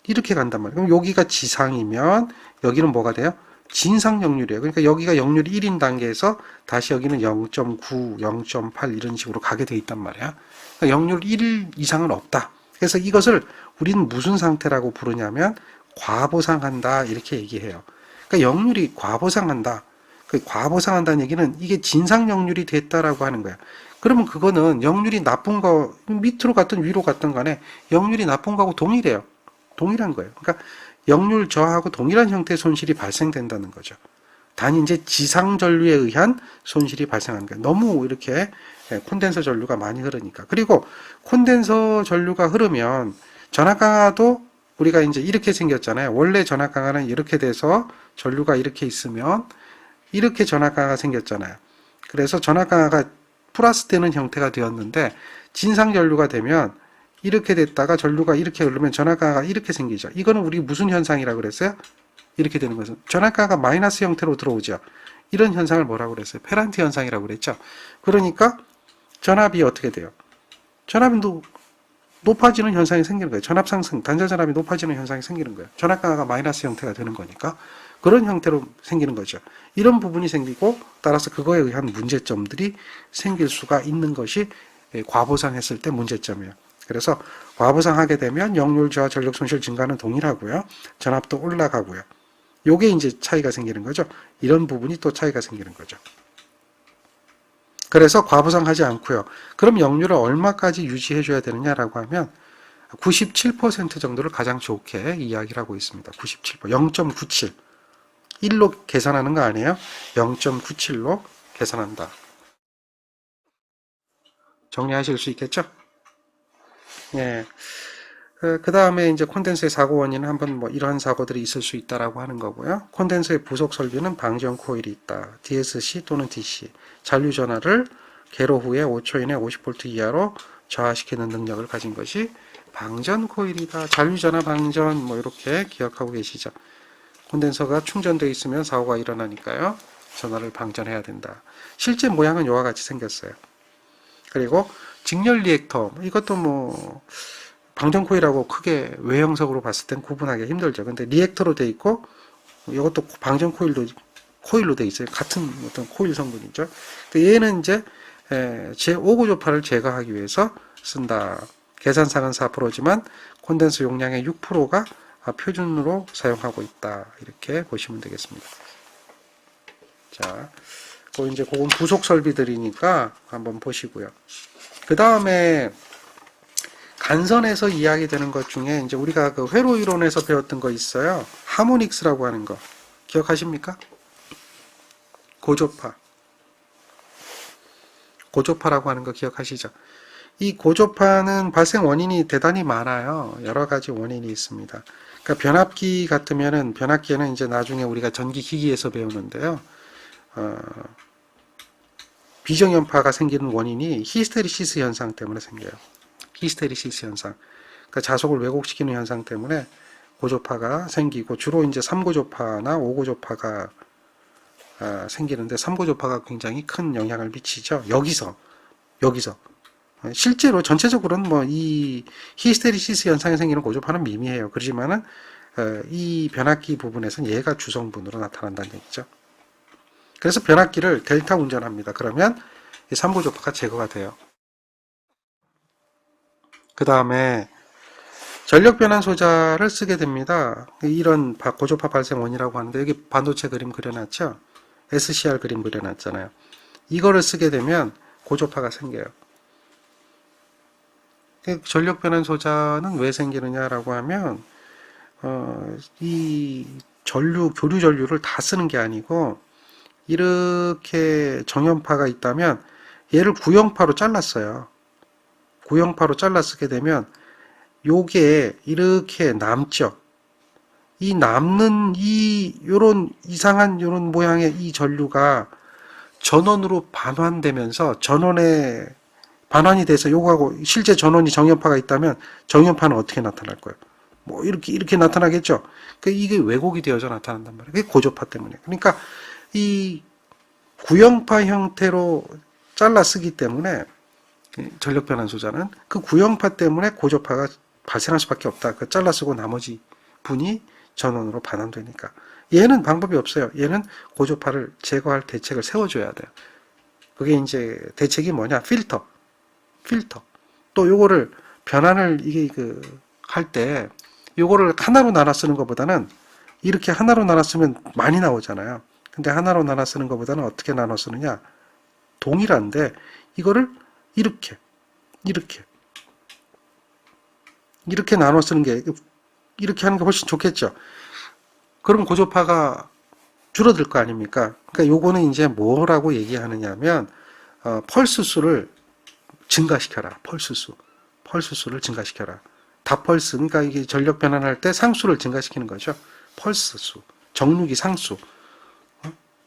이렇게 간단 말이에요. 그럼 여기가 지상이면 여기는 뭐가 돼요? 진상 역률이에요. 그러니까 여기가 역률이 1인 단계에서 다시 여기는 0.9, 0.8 이런 식으로 가게 돼 있단 말이야. 그러니까 역률 1 이상은 없다. 그래서 이것을 우리는 무슨 상태라고 부르냐면 과보상한다 이렇게 얘기해요. 그러니까 역률이 과보상한다. 그 과보상한다는 얘기는 이게 진상 역률이 됐다라고 하는 거야. 그러면 그거는 역률이 나쁜 거 밑으로 갔든 위로 갔든 간에 역률이 나쁜 거하고 동일해요. 동일한 거예요. 그러니까 역률 저하고 동일한 형태의 손실이 발생된다는 거죠. 단 이제 지상 전류에 의한 손실이 발생하는 거예요. 너무 이렇게 콘덴서 전류가 많이 흐르니까. 그리고 콘덴서 전류가 흐르면 전압강화도 우리가 이제 이렇게 생겼잖아요. 원래 전압강화는 이렇게 돼서 전류가 이렇게 있으면 이렇게 전압강화가 생겼잖아요. 그래서 전압강화가 플러스 되는 형태가 되었는데 진상 전류가 되면 이렇게 됐다가 전류가 이렇게 흐르면 전압강화가 이렇게 생기죠. 이거는 우리 무슨 현상이라고 그랬어요? 이렇게 되는 것은 전압강화가 마이너스 형태로 들어오죠. 이런 현상을 뭐라고 그랬어요? 페란트 현상이라고 그랬죠. 그러니까 전압이 어떻게 돼요? 전압이 높아지는 현상이 생기는 거예요. 전압 상승, 단자 전압이 높아지는 현상이 생기는 거예요. 전압강화가 마이너스 형태가 되는 거니까 그런 형태로 생기는 거죠. 이런 부분이 생기고 따라서 그거에 의한 문제점들이 생길 수가 있는 것이 과보상했을 때 문제점이에요. 그래서 과부상하게 되면 역률 저하 전력 손실 증가는 동일하고요. 전압도 올라가고요. 요게 이제 차이가 생기는 거죠. 이런 부분이 또 차이가 생기는 거죠. 그래서 과부상하지 않고요. 그럼 역률을 얼마까지 유지해 줘야 되느냐라고 하면 97% 정도를 가장 좋게 이야기를 하고 있습니다. 97%, 0.97. 1로 계산하는 거 아니에요? 0.97로 계산한다. 정리하실 수 있겠죠? 예. 그 다음에 이제 콘덴서의 사고 원인은 한번 뭐 이러한 사고들이 있을 수 있다라고 하는 거고요. 콘덴서의 부속 설비는 방전 코일이 있다. DSC 또는 DC. 잔류 전하를 개로 후에 5초 이내 50V 이하로 저하시키는 능력을 가진 것이 방전 코일이다. 잔류 전하 방전 뭐 이렇게 기억하고 계시죠. 콘덴서가 충전되어 있으면 사고가 일어나니까요. 전하를 방전해야 된다. 실제 모양은 이와 같이 생겼어요. 그리고 직렬 리액터 이것도 뭐 방전 코일하고 크게 외형적으로 봤을 땐 구분하기 힘들죠. 근데 리액터로 돼 있고 이것도 방전 코일로 돼 있어요. 같은 어떤 코일 성분이죠. 근데 얘는 이제 제5구조파를 제거하기 위해서 쓴다. 계산상은 4%지만 콘덴서 용량의 6%가 표준으로 사용하고 있다. 이렇게 보시면 되겠습니다. 자, 이제 그건 부속 설비들이니까 한번 보시고요. 그 다음에 간선에서 이야기되는 것 중에 이제 우리가 그 회로 이론에서 배웠던 거 있어요. 하모닉스라고 하는 거 기억하십니까? 고조파라고 하는 거 기억하시죠? 이 고조파는 발생 원인이 대단히 많아요. 여러 가지 원인이 있습니다. 그러니까 변압기 같으면은 변압기에는 이제 나중에 우리가 전기 기기에서 배우는데요. 비정연파가 생기는 원인이 히스테리시스 현상 때문에 생겨요. 히스테리시스 현상. 그러니까 자속을 왜곡시키는 현상 때문에 고조파가 생기고 주로 이제 3고조파나 5고조파가 생기는데 3고조파가 굉장히 큰 영향을 미치죠. 여기서 실제로 전체적으로는 뭐 이 히스테리시스 현상이 생기는 고조파는 미미해요. 그렇지만은 이 변압기 부분에서는 얘가 주성분으로 나타난다는 얘기죠. 그래서 변압기를 델타 운전합니다. 그러면 이 3고조파가 제거가 돼요. 그 다음에 전력 변환 소자를 쓰게 됩니다. 이런 고조파 발생 원이라고 하는데 여기 반도체 그림 그려놨죠. SCR 그림 그려놨잖아요. 이거를 쓰게 되면 고조파가 생겨요. 전력 변환 소자는 왜 생기느냐라고 하면 이 교류 전류를 다 쓰는 게 아니고 이렇게 정연파가 있다면 얘를 구형파로 잘랐어요. 구형파로 잘라 쓰게 되면 요게 이렇게 남죠. 이 남는 요런 이상한 요런 모양의 이 전류가 전원으로 반환되면서 전원에 반환이 돼서 요거하고 실제 전원이 정연파가 있다면 정연파는 어떻게 나타날 거예요? 뭐 이렇게 나타나겠죠. 이게 왜곡이 되어서 나타난단 말이에요. 그게 고조파 때문에. 그러니까 이 구형파 형태로 잘라 쓰기 때문에 전력 변환 소자는 그 구형파 때문에 고조파가 발생할 수밖에 없다. 그 잘라 쓰고 나머지 분이 전원으로 반환되니까. 얘는 방법이 없어요. 얘는 고조파를 제거할 대책을 세워줘야 돼요. 그게 이제 대책이 뭐냐? 필터. 또 요거를 변환을 할 때 요거를 하나로 나눠 쓰는 것보다는 이렇게 하나로 나눠 쓰면 많이 나오잖아요. 근데 하나로 나눠 쓰는 것보다는 어떻게 나눠 쓰느냐? 동일한데 이거를 이렇게 나눠 쓰는 게 이렇게 하는 게 훨씬 좋겠죠. 그럼 고조파가 줄어들 거 아닙니까? 그러니까 요거는 이제 뭐라고 얘기하느냐면 펄스 수를 증가시켜라. 펄스 수를 증가시켜라. 다펄스, 그러니까 이게 전력 변환할 때 상수를 증가시키는 거죠. 펄스 수, 정류기 상수,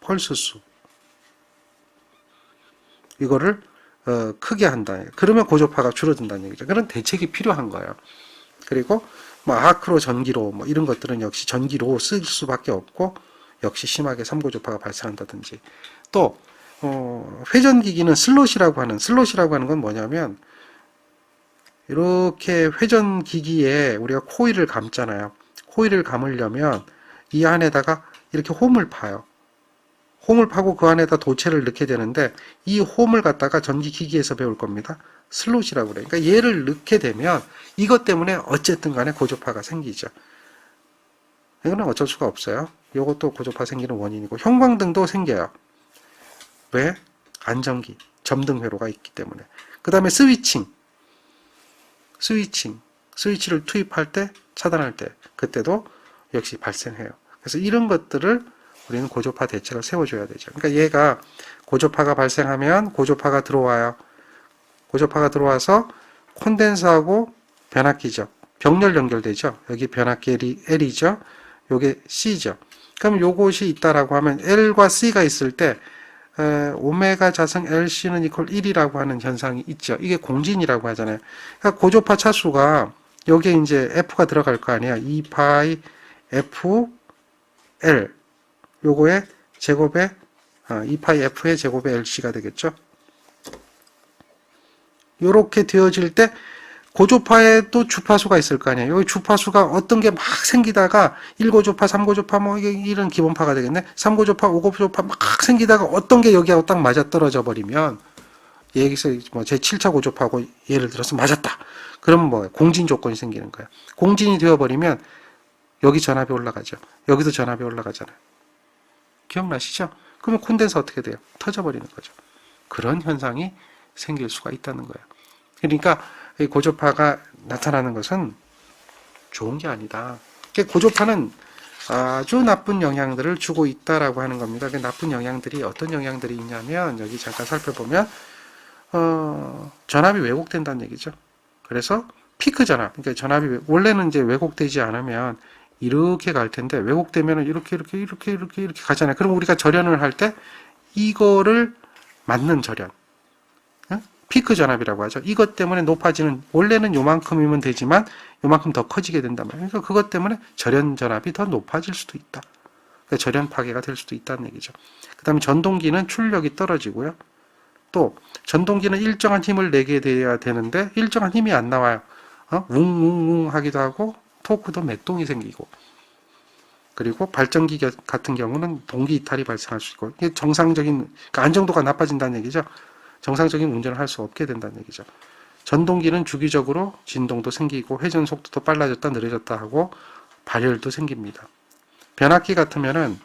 펄스 수. 이거를 크게 한다. 그러면 고조파가 줄어든다는 얘기죠. 그런 대책이 필요한 거예요. 그리고 뭐 아크로 전기로 뭐 이런 것들은 역시 전기로 쓸 수밖에 없고 역시 심하게 3고조파가 발생한다든지 또 회전기기는 슬롯이라고 하는 건 뭐냐면 이렇게 회전기기에 우리가 코일을 감잖아요. 코일을 감으려면 이 안에다가 이렇게 홈을 파요. 홈을 파고 그 안에다 도체를 넣게 되는데 이 홈을 갖다가 전기기기에서 배울 겁니다. 슬롯이라고 그래요. 그러니까 얘를 넣게 되면 이것 때문에 어쨌든 간에 고조파가 생기죠. 이거는 어쩔 수가 없어요. 이것도 고조파 생기는 원인이고 형광등도 생겨요. 왜? 안전기, 점등 회로가 있기 때문에. 그 다음에 스위치를 투입할 때, 차단할 때, 그때도 역시 발생해요. 그래서 이런 것들을 우리는 고조파 대책을 세워줘야 되죠. 그러니까 얘가 고조파가 발생하면 고조파가 들어와요. 고조파가 들어와서 콘덴서하고 변압기죠. 병렬 연결되죠. 여기 변압기 L이죠. 요게 C죠. 그럼 요것이 있다라고 하면 L과 C가 있을 때 오메가 자승 LC는 이퀄 1이라고 하는 현상이 있죠. 이게 공진이라고 하잖아요. 그러니까 고조파 차수가 여기에 이제 F가 들어갈 거 아니야. 2파이 F L 요거의 제곱에 2파이 F의 제곱에 LC가 되겠죠. 요렇게 되어질 때 고조파에 또 주파수가 있을 거 아니에요. 여기 주파수가 어떤 게 막 생기다가 1고조파, 3고조파 뭐 이런 기본파가 되겠네. 3고조파, 5고조파 막 생기다가 어떤 게 여기하고 딱 맞아 떨어져 버리면 여기서 뭐 제 7차 고조파하고 예를 들어서 맞았다. 그러면 뭐 공진 조건이 생기는 거야. 공진이 되어 버리면 여기 전압이 올라가죠. 여기도 전압이 올라가잖아요. 기억나시죠? 그러면 콘덴서 어떻게 돼요? 터져 버리는 거죠. 그런 현상이 생길 수가 있다는 거예요. 그러니까 이 고조파가 나타나는 것은 좋은 게 아니다. 고조파는 아주 나쁜 영향들을 주고 있다라고 하는 겁니다. 그 나쁜 영향들이 어떤 영향들이 있냐면 여기 잠깐 살펴보면 전압이 왜곡된다는 얘기죠. 그래서 피크 전압, 그러니까 전압이 원래는 이제 왜곡되지 않으면 이렇게 갈 텐데 왜곡되면 이렇게 가잖아요. 그럼 우리가 절연을 할 때 이거를 맞는 절연. 피크 전압이라고 하죠. 이것 때문에 높아지는, 원래는 요만큼이면 되지만 요만큼 더 커지게 된단 말이에요. 그러니까 그것 때문에 절연 전압이 더 높아질 수도 있다. 그러니까 절연 파괴가 될 수도 있다는 얘기죠. 그 다음에 전동기는 출력이 떨어지고요. 또 전동기는 일정한 힘을 내게 돼야 되는데 일정한 힘이 안 나와요. 웅웅웅 하기도 하고 토크도 맥동이 생기고, 그리고 발전기 같은 경우는 동기 이탈이 발생할 수 있고, 이게 정상적인, 그러니까 안정도가 나빠진다는 얘기죠. 정상적인 운전을 할 수 없게 된다는 얘기죠. 전동기는 주기적으로 진동도 생기고 회전 속도도 빨라졌다 느려졌다 하고 발열도 생깁니다. 변압기 같으면은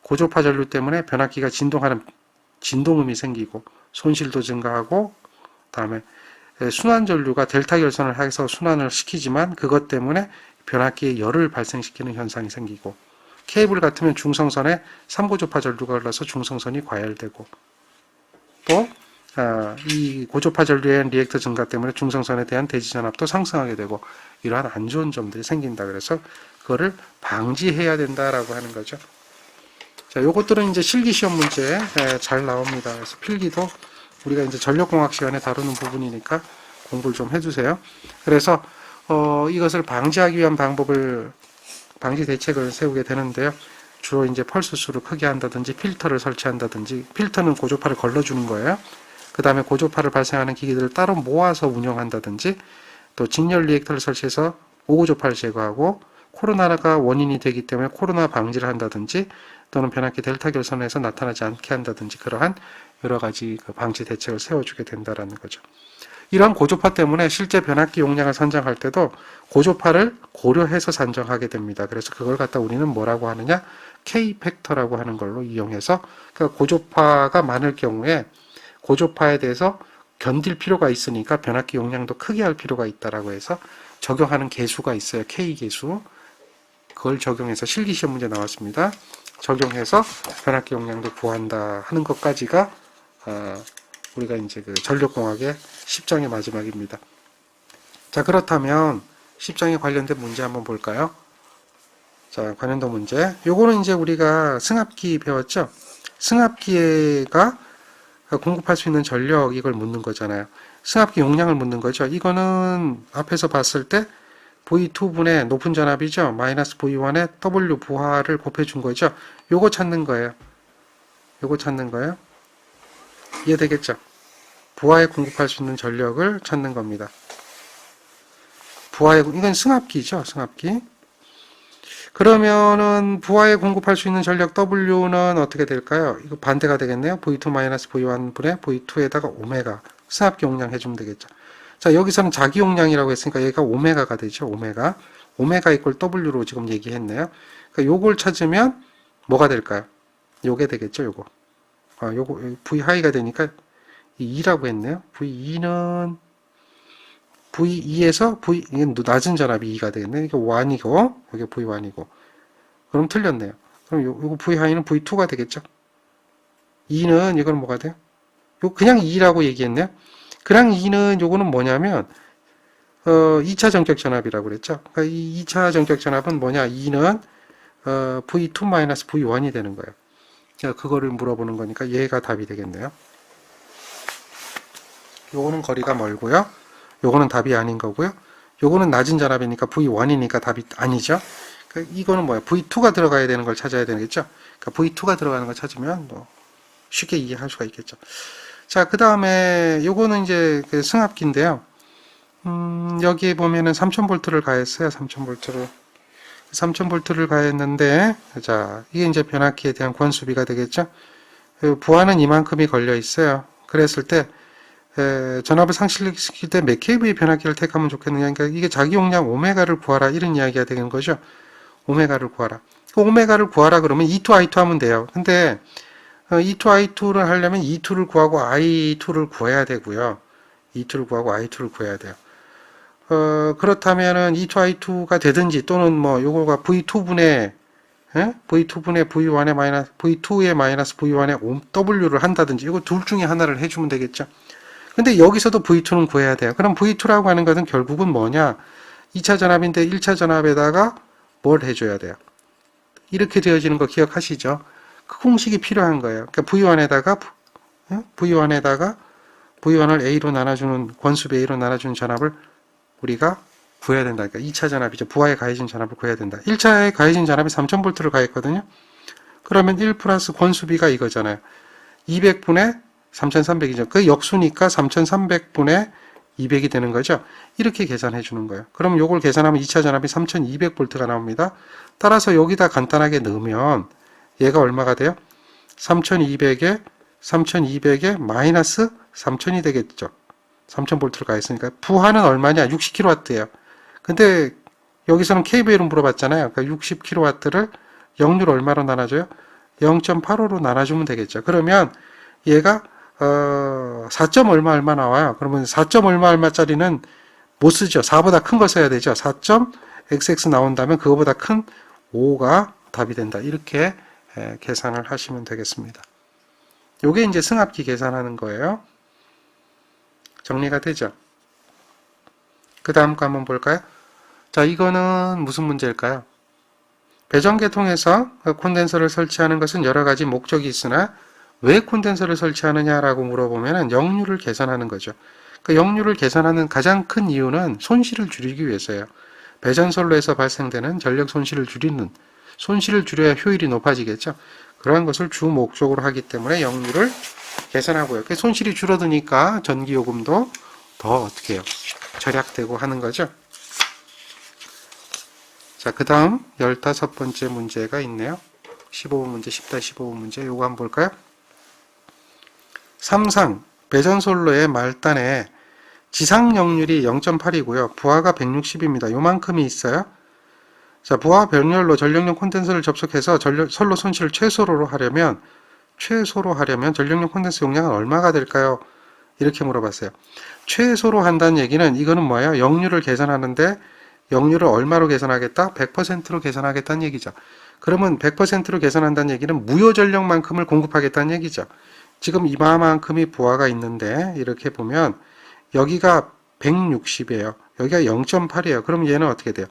고조파 전류 때문에 변압기가 진동하는 진동음이 생기고 손실도 증가하고, 다음에 순환 전류가 델타 결선을 해서 순환을 시키지만 그것 때문에 변압기에 열을 발생시키는 현상이 생기고, 케이블 같으면 중성선에 3고조파 전류가 흘러서 중성선이 과열되고, 또 이 고조파 전류에 의한 리액터 증가 때문에 중성선에 대한 대지 전압도 상승하게 되고 이러한 안 좋은 점들이 생긴다. 그래서 그거를 방지해야 된다라고 하는 거죠. 자, 요것들은 이제 실기 시험 문제에 잘 나옵니다. 그래서 필기도 우리가 이제 전력공학 시간에 다루는 부분이니까 공부를 좀 해주세요. 그래서 이것을 방지하기 위한 방지 대책을 세우게 되는데요. 주로 이제 펄스 수를 크게 한다든지 필터를 설치한다든지, 필터는 고조파를 걸러주는 거예요. 그 다음에 고조파를 발생하는 기기들을 따로 모아서 운영한다든지, 또 직렬 리액터를 설치해서 5고조파를 제거하고, 코로나가 원인이 되기 때문에 코로나 방지를 한다든지, 또는 변압기 델타 결선에서 나타나지 않게 한다든지, 그러한 여러 가지 방지 대책을 세워주게 된다라는 거죠. 이러한 고조파 때문에 실제 변압기 용량을 산정할 때도 고조파를 고려해서 산정하게 됩니다. 그래서 그걸 갖다 우리는 뭐라고 하느냐? K 팩터라고 하는 걸로 이용해서, 그러니까 고조파가 많을 경우에 고조파에 대해서 견딜 필요가 있으니까 변압기 용량도 크게 할 필요가 있다라고 해서 적용하는 계수가 있어요. K 계수. 그걸 적용해서 실기시험 문제 나왔습니다. 적용해서 변압기 용량도 구한다 하는 것까지가 우리가 이제 그 전력공학의 10장의 마지막입니다. 자, 그렇다면 10장에 관련된 문제 한번 볼까요? 자, 관련도 문제. 요거는 이제 우리가 승합기 배웠죠? 승합기가 공급할 수 있는 전력, 이걸 묻는 거잖아요. 승합기 용량을 묻는 거죠. 이거는 앞에서 봤을 때 V2분의 높은 전압이죠. 마이너스 V1의 W 부하를 곱해준 거죠. 요거 찾는 거예요. 요거 찾는 거예요. 이해되겠죠? 부하에 공급할 수 있는 전력을 찾는 겁니다. 이건 승합기죠. 승합기. 그러면은 부하에 공급할 수 있는 전력 W는 어떻게 될까요? 이거 반대가 되겠네요. V2-V1 분의 V2에다가 오메가 승합기 용량 해주면 되겠죠. 자, 여기서는 자기 용량이라고 했으니까 얘가 오메가가 되죠. 오메가 이퀄 W로 지금 얘기했네요. 그러니까 요걸 찾으면 뭐가 될까요? 요게 되겠죠. 요거 V 하이가 되니까 2라고 했네요. V2는 V2에서 이게 낮은 전압이 2가 되겠네. 이게 1이고, 이게 V1이고. 그럼 틀렸네요. 그럼 요거 V 하이는 V2가 되겠죠. 2는 이건 뭐가 돼요? 요 그냥 2라고 얘기했네요. 그냥 2는 요거는 뭐냐면 2차 전격 전압이라고 그랬죠. 그러니까 이 2차 전격 전압은 뭐냐? 2는 V2-V1이 되는 거예요. 그러니까 그거를 물어보는 거니까 얘가 답이 되겠네요. 요거는 거리가 멀고요. 요거는 답이 아닌 거고요. 요거는 낮은 전압이니까 V1이니까 답이 아니죠. 그러니까 이거는 뭐야? V2가 들어가야 되는 걸 찾아야 되겠죠. 그러니까 V2가 들어가는 걸 찾으면 쉽게 이해할 수가 있겠죠. 자, 그 다음에 요거는 이제 그 승합기인데요. 여기에 보면은 3000V를 가했어요. 3000V를 가했는데, 자, 이게 이제 변압기에 대한 권수비가 되겠죠. 부하는 이만큼이 걸려 있어요. 그랬을 때 전압을 상실시킬 때 몇 kV의 변압기를 택하면 좋겠느냐. 그러니까 이게 자기 용량 오메가를 구하라 이런 이야기가 되는 거죠. 오메가를 구하라. 그 오메가를 구하라 그러면 E2, I2 하면 돼요. 근데 E2, I2를 하려면 E2를 구하고 I2를 구해야 되고요. E2를 구하고 I2를 구해야 돼요. 그렇다면은 E2, I2가 되든지 또는 뭐 요거가 V2분의 V2분의 V1의 마이너스 V2의 마이너스 V1의 W를 한다든지 이거 둘 중에 하나를 해주면 되겠죠. 근데 여기서도 V2는 구해야 돼요. 그럼 V2라고 하는 것은 결국은 뭐냐? 2차 전압인데 1차 전압에다가 뭘 해줘야 돼요? 이렇게 되어지는 거 기억하시죠? 그 공식이 필요한 거예요. 그러니까 V1을 A로 나눠주는 권수비 A로 나눠주는 전압을 우리가 구해야 된다. 그러니까 2차 전압이죠. 부하에 가해진 전압을 구해야 된다. 1차에 가해진 전압이 3000V를 가했거든요. 그러면 1 플러스 권수비가 이거잖아요. 200분의 3300이죠. 그 역수니까 3300분의 200이 되는 거죠. 이렇게 계산해 주는 거예요. 그럼 요걸 계산하면 2차 전압이 3200V가 나옵니다. 따라서 여기다 간단하게 넣으면 얘가 얼마가 돼요? 3200에 마이너스 3000이 되겠죠. 3000V를 가했으니까 부하는 얼마냐? 60kW예요. 근데 여기서는 kV로 물어봤잖아요. 그러니까 60kW를 역률 얼마로 나눠줘요? 0.85로 나눠주면 되겠죠. 그러면 얘가 4점 얼마 나와요. 그러면 4점 얼마짜리는 못 쓰죠. 4보다 큰 거 써야 되죠. 4.xx 나온다면 그거보다 큰 5가 답이 된다. 이렇게 계산을 하시면 되겠습니다. 요게 이제 승합기 계산하는 거예요. 정리가 되죠. 그 다음 거 한번 볼까요? 자, 이거는 무슨 문제일까요? 배전계통에서 콘덴서를 설치하는 것은 여러 가지 목적이 있으나 왜 콘덴서를 설치하느냐라고 물어보면 역률을 계산하는 거죠. 그 역률을 계산하는 가장 큰 이유는 손실을 줄이기 위해서예요. 배전선로에서 발생되는 전력 손실을 줄여야 효율이 높아지겠죠. 그러한 것을 주 목적으로 하기 때문에 역률을 계산하고요. 그 손실이 줄어드니까 전기요금도 더 어떻게 해요? 절약되고 하는 거죠. 자, 그 다음 15번째 문제가 있네요. 15번 문제, 10-15번 문제. 요거 한번 볼까요? 3상 배전솔로의 말단에 지상 역률이 0.8이고요. 부하가 160입니다. 요만큼이 있어요. 자, 부하 병렬로 전력용 콘덴서를 접속해서 선로 손실을 최소로 하려면 전력용 콘덴서 용량은 얼마가 될까요? 이렇게 물어봤어요. 최소로 한다는 얘기는 이거는 뭐예요? 역률을 계산하는데 역률을 얼마로 계산하겠다? 100%로 계산하겠다는 얘기죠. 그러면 100%로 계산한다는 얘기는 무효 전력만큼을 공급하겠다는 얘기죠. 지금 이만큼이 부하가 있는데 이렇게 보면 여기가 160이에요. 여기가 0.8이에요. 그럼 얘는 어떻게 돼요?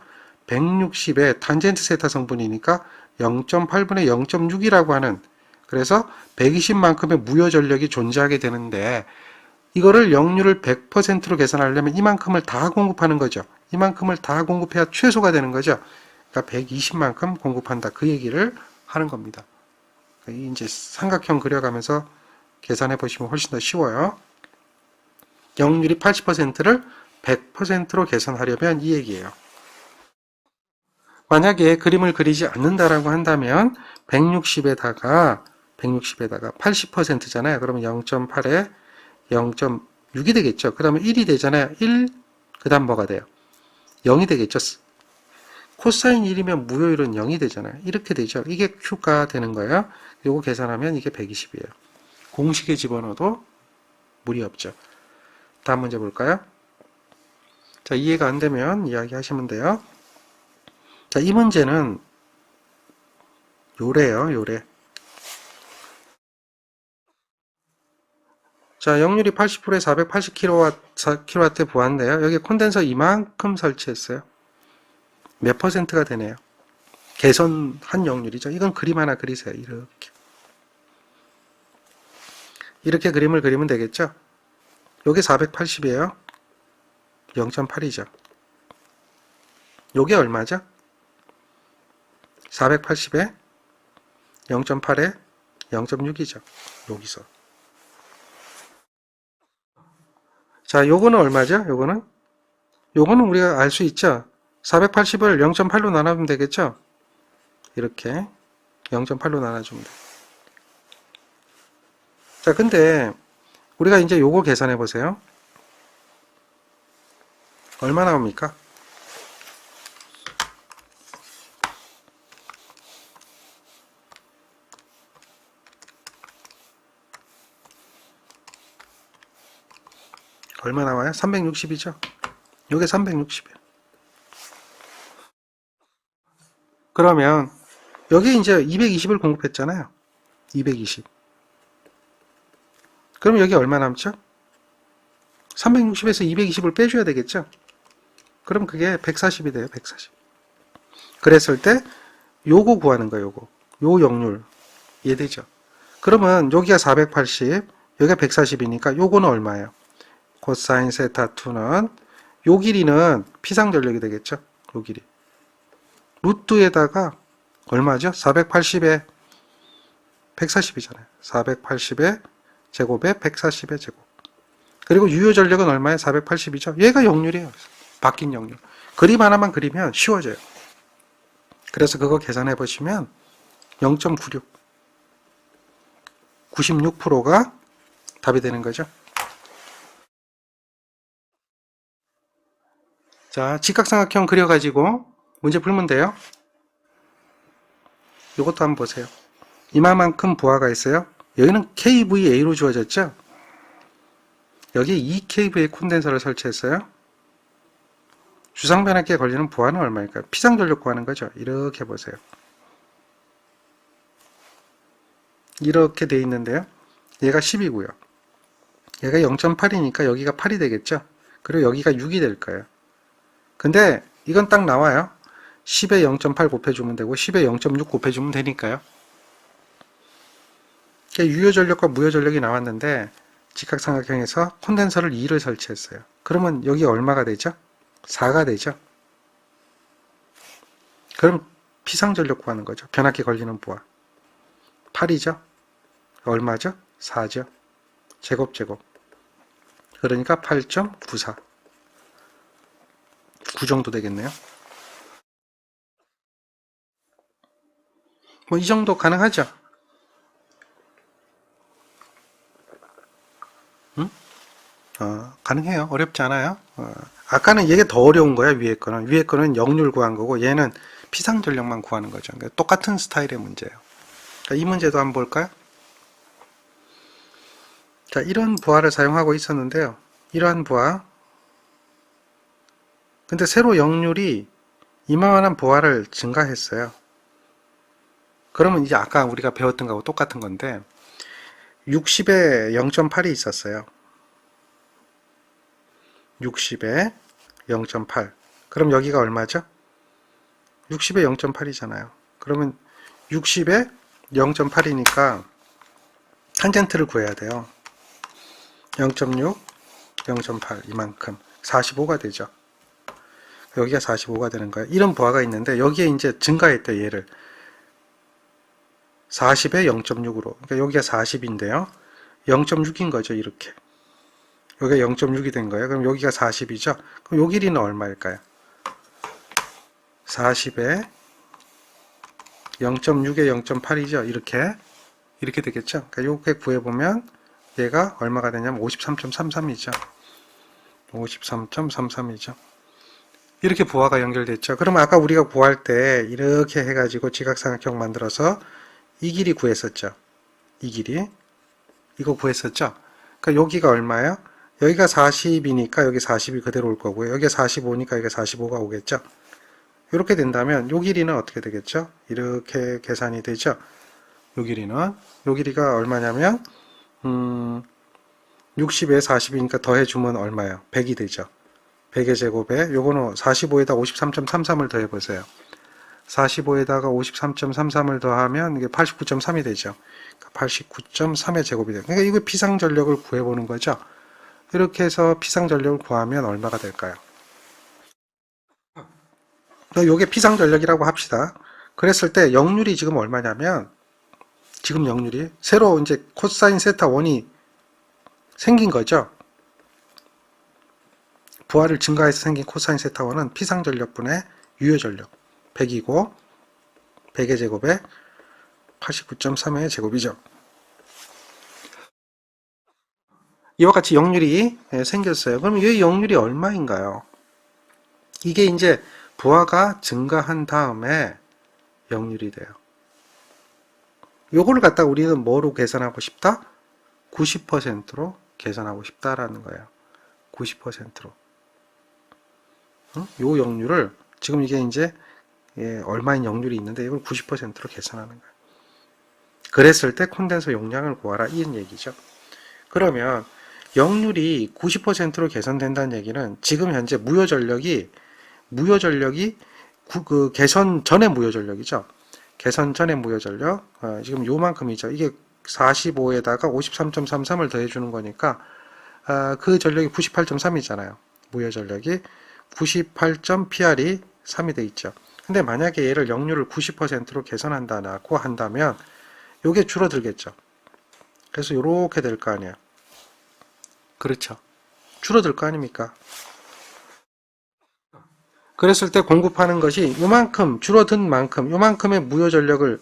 160에 탄젠트 세타 성분이니까 0.8분의 0.6이라고 하는, 그래서 120만큼의 무효 전력이 존재하게 되는데 이거를 역률을 100%로 계산하려면 이만큼을 다 공급하는 거죠. 이만큼을 다 공급해야 최소가 되는 거죠. 그러니까 120만큼 공급한다. 그 얘기를 하는 겁니다. 이제 삼각형 그려가면서 계산해 보시면 훨씬 더 쉬워요. 역률이 80%를 100%로 계산하려면 이 얘기예요. 만약에 그림을 그리지 않는다라고 한다면 160에다가 80%잖아요. 그러면 0.8에 0.6이 되겠죠. 그러면 1이 되잖아요. 1, 그 다음 뭐가 돼요? 0이 되겠죠. 코사인 1이면 무효율은 0이 되잖아요. 이렇게 되죠. 이게 Q가 되는 거예요. 요거 계산하면 이게 120이에요. 공식에 집어넣어도 무리 없죠. 다음 문제 볼까요? 자, 이해가 안 되면 이야기하시면 돼요. 자, 이 문제는 요래요, 요래. 자, 역률이 80%에 480kW 부하인데요. 여기 콘덴서 이만큼 설치했어요. 몇 퍼센트가 되네요. 개선한 역률이죠. 이건 그림 하나 그리세요. 이렇게. 이렇게 그림을 그리면 되겠죠? 요게 480이에요. 0.8이죠. 요게 얼마죠? 480에 0.8에 0.6이죠. 여기서. 자, 요거는 얼마죠? 요거는 우리가 알 수 있죠? 480을 0.8로 나누면 되겠죠? 이렇게 0.8로 나눠주면 돼. 자, 근데 우리가 이제 요거 계산해 보세요. 얼마 나옵니까? 얼마 나와요? 360이죠? 요게 360이에요. 그러면 여기 이제 220을 공급했잖아요. 220. 그럼 여기 얼마 남죠? 360에서 220을 빼줘야 되겠죠? 그럼 그게 140이 돼요. 140. 그랬을 때 요거 구하는 거예요. 요거. 요 역률. 이해되죠? 그러면 여기가 480, 여기가 140이니까 요거는 얼마예요? 코사인 세타 2는 요 길이는 피상전력이 되겠죠? 요 길이. 루트에다가 얼마죠? 480에 140이잖아요. 480의 제곱에 140의 제곱. 그리고 유효전력은 얼마예요? 480이죠. 얘가 역률이에요. 바뀐 역률. 그림 하나만 그리면 쉬워져요. 그래서 그거 계산해 보시면 0.96. 96%가 답이 되는 거죠. 자, 직각삼각형 그려가지고 문제 풀면 돼요. 이것도 한번 보세요. 이만큼 부하가 있어요. 여기는 KVA로 주어졌죠. 여기 2kVA 콘덴서를 설치했어요. 주상변압기에 걸리는 부하는 얼마일까요? 피상전력 구하는 거죠. 이렇게 보세요. 이렇게 돼 있는데요. 얘가 10이고요. 얘가 0.8이니까 여기가 8이 되겠죠. 그리고 여기가 6이 될 거예요. 근데 이건 딱 나와요. 10에 0.8 곱해주면 되고 10에 0.6 곱해주면 되니까요. 유효전력과 무효전력이 나왔는데 직각삼각형에서 콘덴서를 2를 설치했어요. 그러면 여기 얼마가 되죠? 4가 되죠. 그럼 피상전력 구하는 거죠. 변압기 걸리는 부하. 8이죠. 얼마죠? 4죠. 제곱. 그러니까 8.94. 9 정도 되겠네요. 뭐 이 정도 가능하죠. 응? 가능해요. 어렵지 않아요. 아까는 이게 더 어려운 거야. 위에 거는 역률 구한 거고 얘는 피상전력만 구하는 거죠. 그러니까 똑같은 스타일의 문제예요. 자, 이 문제도 한번 볼까요? 자, 이런 부하를 사용하고 있었는데요. 이러한 부하. 근데 새로 역률이 이만한 부하를 증가했어요. 그러면 이제 아까 우리가 배웠던 거하고 똑같은 건데 60에 0.8이 있었어요. 60에 0.8. 그럼 여기가 얼마죠? 60에 0.8이잖아요. 그러면 60에 0.8이니까 탄젠트를 구해야 돼요. 0.6, 0.8 이만큼 45가 되죠. 여기가 45가 되는 거예요. 이런 부하가 있는데 여기에 이제 증가했대요. 얘를 40에 0.6으로. 그러니까 여기가 40인데요. 0.6인 거죠. 이렇게. 여기가 0.6이 된 거예요. 그럼 여기가 40이죠. 그럼 요 길이는 얼마일까요? 40에 0.6에 0.8이죠. 이렇게 되겠죠. 그러니까 이렇게 구해보면 얘가 얼마가 되냐면 53.33이죠. 53.33이죠. 이렇게 부하가 연결됐죠. 그러면 아까 우리가 구할 때 이렇게 해가지고 지각삼각형 만들어서 이 길이 구했었죠. 이 길이. 이거 구했었죠. 그러니까 여기가 얼마예요? 여기가 40이니까 여기 40이 그대로 올 거고요. 여기가 45니까 여기 45가 오겠죠. 이렇게 된다면 요 길이는 어떻게 되겠죠? 이렇게 계산이 되죠. 요 길이가 얼마냐면 60에 40이니까 더해주면 얼마예요? 100이 되죠. 100의 제곱에 요거는 45에다 53.33을 더해보세요. 45에다가 53.33을 더하면 이게 89.3이 되죠. 89.3의 제곱이 돼요. 그러니까 이거 피상전력을 구해보는 거죠. 이렇게 해서 피상전력을 구하면 얼마가 될까요? 요게 피상전력이라고 합시다. 그랬을 때 역률이 지금 얼마냐면 지금 역률이 새로 이제 코사인 세타 1이 생긴 거죠. 부하를 증가해서 생긴 코사인 세타 1은 피상전력분의 유효전력 100이고 100의 제곱에 89.3의 제곱이죠. 이와 같이 역률이 생겼어요. 그럼 이 역률이 얼마인가요? 이게 이제 부하가 증가한 다음에 역률이 돼요. 요거를 갖다 우리는 뭐로 계산하고 싶다? 90%로 계산하고 싶다라는 거예요. 90%로. 요 역률을 지금 이게 이제 얼마인 역률이 있는데 이걸 90%로 계산하는 거예요. 그랬을 때 콘덴서 용량을 구하라 이런 얘기죠. 그러면 역률이 90%로 개선된다는 얘기는 지금 현재 무효전력이 그 개선 전의 무효전력이죠. 개선 전의 무효전력 지금 요만큼이죠. 이게 45에다가 53.33을 더해주는 거니까 그 전력이 98.3이잖아요. 무효전력이 98.PR이 3이 돼 있죠. 근데 만약에 얘를 역률을 90%로 개선한다고 한다면 요게 줄어들겠죠. 그래서 요렇게 될 거 아니에요. 그렇죠. 줄어들 거 아닙니까? 그랬을 때 공급하는 것이 요만큼 줄어든 만큼 요만큼의 무효 전력을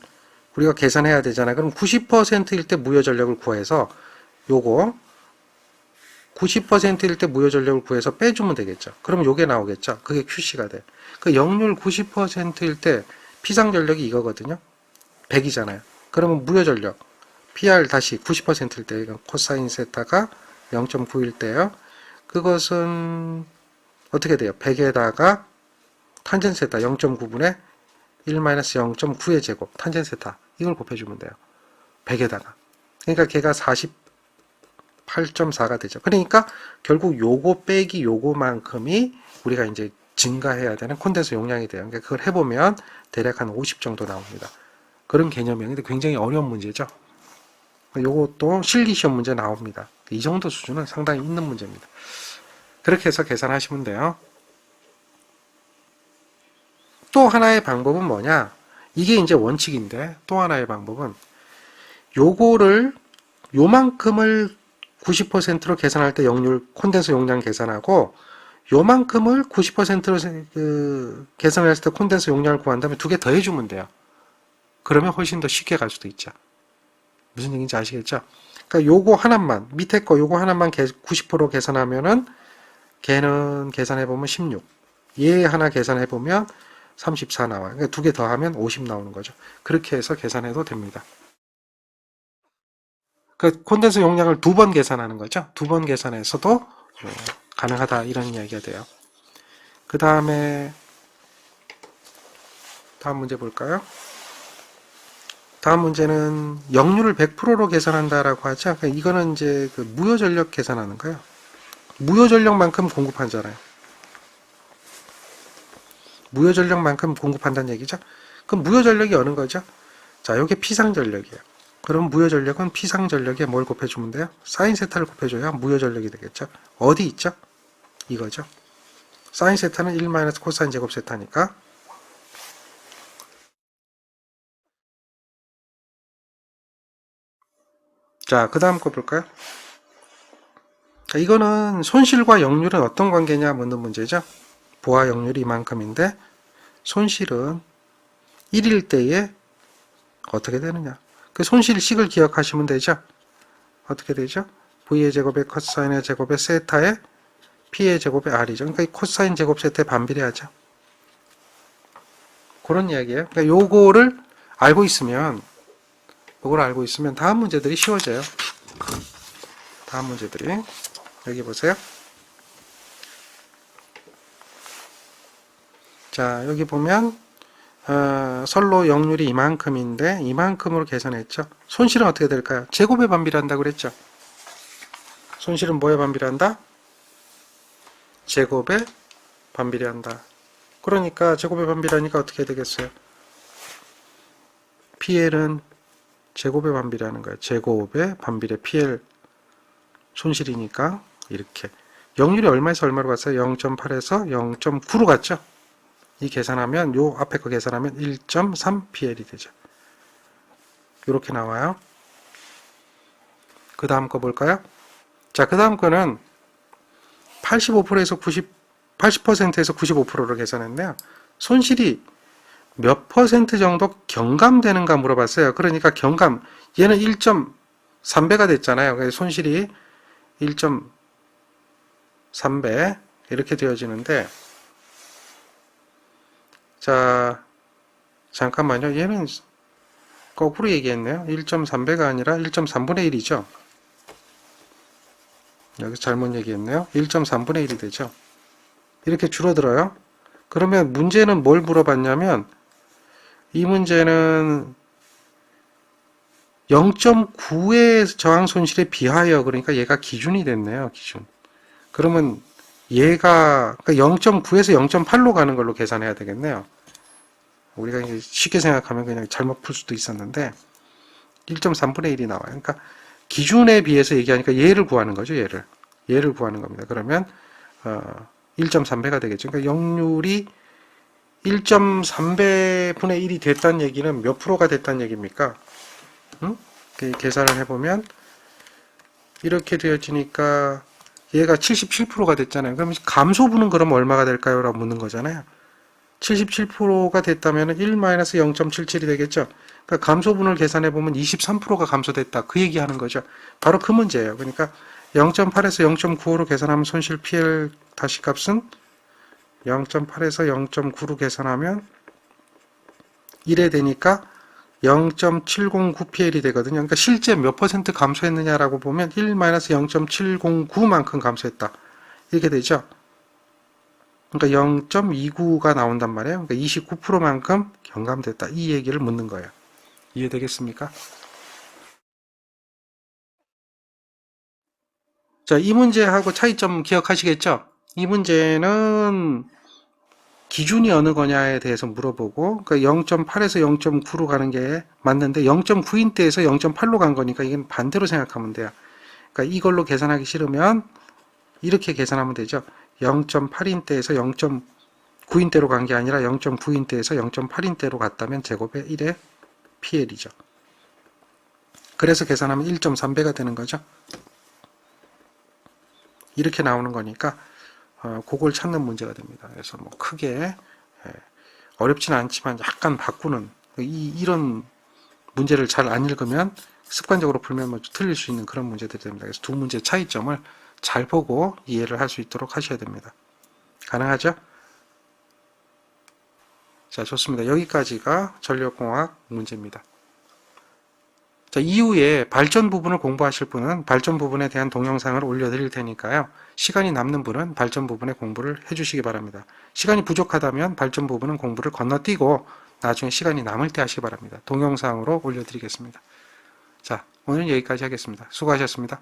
우리가 계산해야 되잖아요. 그럼 90%일 때 무효 전력을 구해서 요거 90%일 때 무효 전력을 구해서 빼주면 되겠죠. 그럼 요게 나오겠죠. 그게 QC가 돼. 그 역률 90%일 때 피상 전력이 이거거든요. 100이잖아요. 그러면 무효 전력 PR 다시 90%일 때 이건 코사인 세타가 0.9일 때요. 그것은 어떻게 돼요? 100에다가 탄젠 세타 0.9분의 1-0.9의 제곱 탄젠 세타 이걸 곱해주면 돼요. 100에다가. 그러니까 걔가 48.4가 되죠. 그러니까 결국 요거 빼기 요거만큼이 우리가 이제 증가해야 되는 콘덴서 용량이 돼요. 그러니까 그걸 해보면 대략 한 50 정도 나옵니다. 그런 개념이에요. 근데 굉장히 어려운 문제죠. 요것도 실기시험 문제 나옵니다. 이 정도 수준은 상당히 있는 문제입니다. 그렇게 해서 계산하시면 돼요. 또 하나의 방법은 뭐냐? 이게 이제 원칙인데 또 하나의 방법은 요만큼을 90%로 계산할 때 역률 콘덴서 용량 계산하고 요만큼을 90%로 계산을 했을 때 콘덴서 용량을 구한 다음에 두 개 더 해주면 돼요. 그러면 훨씬 더 쉽게 갈 수도 있죠. 무슨 얘기인지 아시겠죠? 그러니까 요거 하나만 밑에 거 요거 하나만 90% 계산하면은 걔는 계산해보면 16. 얘 하나 계산해보면 34 나와요. 그러니까 두 개 더하면 50 나오는 거죠. 그렇게 해서 계산해도 됩니다. 그 콘덴서 용량을 두 번 계산하는 거죠. 두 번 계산해서도 가능하다 이런 이야기가 돼요. 그 다음에 다음 문제 볼까요? 다음 문제는 역률을 100%로 계산한다라고 하죠. 그러니까 이거는 이제 그 무효 전력 계산하는 거예요. 무효 전력만큼 공급하잖아요. 무효 전력만큼 공급한다는 얘기죠. 그럼 무효 전력이 어느 거죠? 자, 이게 피상 전력이에요. 그럼 무효 전력은 피상 전력에 뭘 곱해주면 돼요? 사인 세타를 곱해줘야 무효 전력이 되겠죠. 어디 있죠? 이거죠. 사인 세타는 1 코사인 제곱 세타니까. 자, 그 다음 거 볼까요? 자, 이거는 손실과 역률은 어떤 관계냐 묻는 문제죠. 부하 역률이 이만큼인데 손실은 1일 때에 어떻게 되느냐? 그 손실식을 기억하시면 되죠. 어떻게 되죠? V의 제곱에 코사인의 제곱에 세타의 P의 제곱에 R이죠. 그러니까 이 코사인 제곱 세타에 반비례하죠. 그런 이야기예요. 그러니까 요거를 알고 있으면 다음 문제들이 쉬워져요. 다음 문제들이. 여기 보세요. 자, 여기 보면 선로 역률이 이만큼인데 이만큼으로 계산했죠. 손실은 어떻게 될까요? 제곱에 반비례한다고 그랬죠. 손실은 뭐에 반비례한다? 제곱에 반비례한다. 그러니까 제곱에 반비례하니까 어떻게 되겠어요? PL은 제곱에 반비례하는 거예요. 제곱에 반비례 PL 손실이니까 이렇게. 역률이 얼마에서 얼마로 갔어요? 0.8에서 0.9로 갔죠. 이 계산하면 요 앞에 거 계산하면 1.3 PL이 되죠. 이렇게 나와요. 그 다음 거 볼까요? 자, 그 다음 거는 85%에서 80%에서 95%로 계산했네요. 손실이 몇 퍼센트 정도 경감되는가 물어봤어요. 그러니까 경감, 얘는 1.3배가 됐잖아요. 그래서 손실이 1.3배 이렇게 되어지는데, 자, 잠깐만요. 얘는 거꾸로 얘기했네요. 1.3배가 아니라 1.3분의 1이죠. 여기 잘못 얘기했네요. 1.3분의 1이 되죠. 이렇게 줄어들어요. 그러면 문제는 뭘 물어봤냐면 이 문제는 0.9의 저항 손실에 비하여, 그러니까 얘가 기준이 됐네요. 기준. 그러면 얘가 0.9에서 0.8로 가는 걸로 계산해야 되겠네요. 우리가 이제 쉽게 생각하면 그냥 잘못 풀 수도 있었는데 1.3분의 1이 나와요. 그러니까 기준에 비해서 얘기하니까 얘를 구하는 거죠. 얘를 구하는 겁니다. 그러면 1.3배가 되겠죠. 그러니까 역률이 1.3배 분의 1이 됐다는 얘기는 몇 프로가 됐다는 얘기입니까? 계산을 해보면 이렇게 되어지니까 얘가 77%가 됐잖아요. 그럼 감소분은 그럼 얼마가 될까요? 라고 묻는 거잖아요. 77%가 됐다면 1-0.77이 되겠죠. 그러니까 감소분을 계산해보면 23%가 감소됐다. 그 얘기하는 거죠. 바로 그 문제예요. 그러니까 0.8에서 0.95로 계산하면 손실 PL 다시 값은 0.8에서 0.9로 계산하면 1에 되니까 0.709PL이 되거든요. 그러니까 실제 몇 퍼센트 감소했느냐라고 보면 1-0.709만큼 감소했다. 이렇게 되죠. 그러니까 0.29가 나온단 말이에요. 그러니까 29%만큼 경감됐다. 이 얘기를 묻는 거예요. 이해되겠습니까? 자, 이 문제하고 차이점 기억하시겠죠? 이 문제는 기준이 어느 거냐에 대해서 물어보고, 그러니까 0.8에서 0.9로 가는 게 맞는데 0.9인대에서 0.8로 간 거니까 이건 반대로 생각하면 돼요. 그러니까 이걸로 계산하기 싫으면 이렇게 계산하면 되죠. 0.8인대에서 0.9인대로 간 게 아니라 0.9인대에서 0.8인대로 갔다면 제곱에 1의 PL이죠. 그래서 계산하면 1.3배가 되는 거죠. 이렇게 나오는 거니까 그걸 찾는 문제가 됩니다. 그래서 뭐 크게 어렵지는 않지만 약간 바꾸는 이런 문제를 잘 안 읽으면 습관적으로 풀면 뭐 틀릴 수 있는 그런 문제들이 됩니다. 그래서 두 문제의 차이점을 잘 보고 이해를 할 수 있도록 하셔야 됩니다. 가능하죠? 자, 좋습니다. 여기까지가 전력공학 문제입니다. 자, 이후에 발전 부분을 공부하실 분은 발전 부분에 대한 동영상을 올려드릴 테니까요. 시간이 남는 분은 발전 부분에 공부를 해주시기 바랍니다. 시간이 부족하다면 발전 부분은 공부를 건너뛰고 나중에 시간이 남을 때 하시기 바랍니다. 동영상으로 올려드리겠습니다. 자, 오늘 여기까지 하겠습니다. 수고하셨습니다.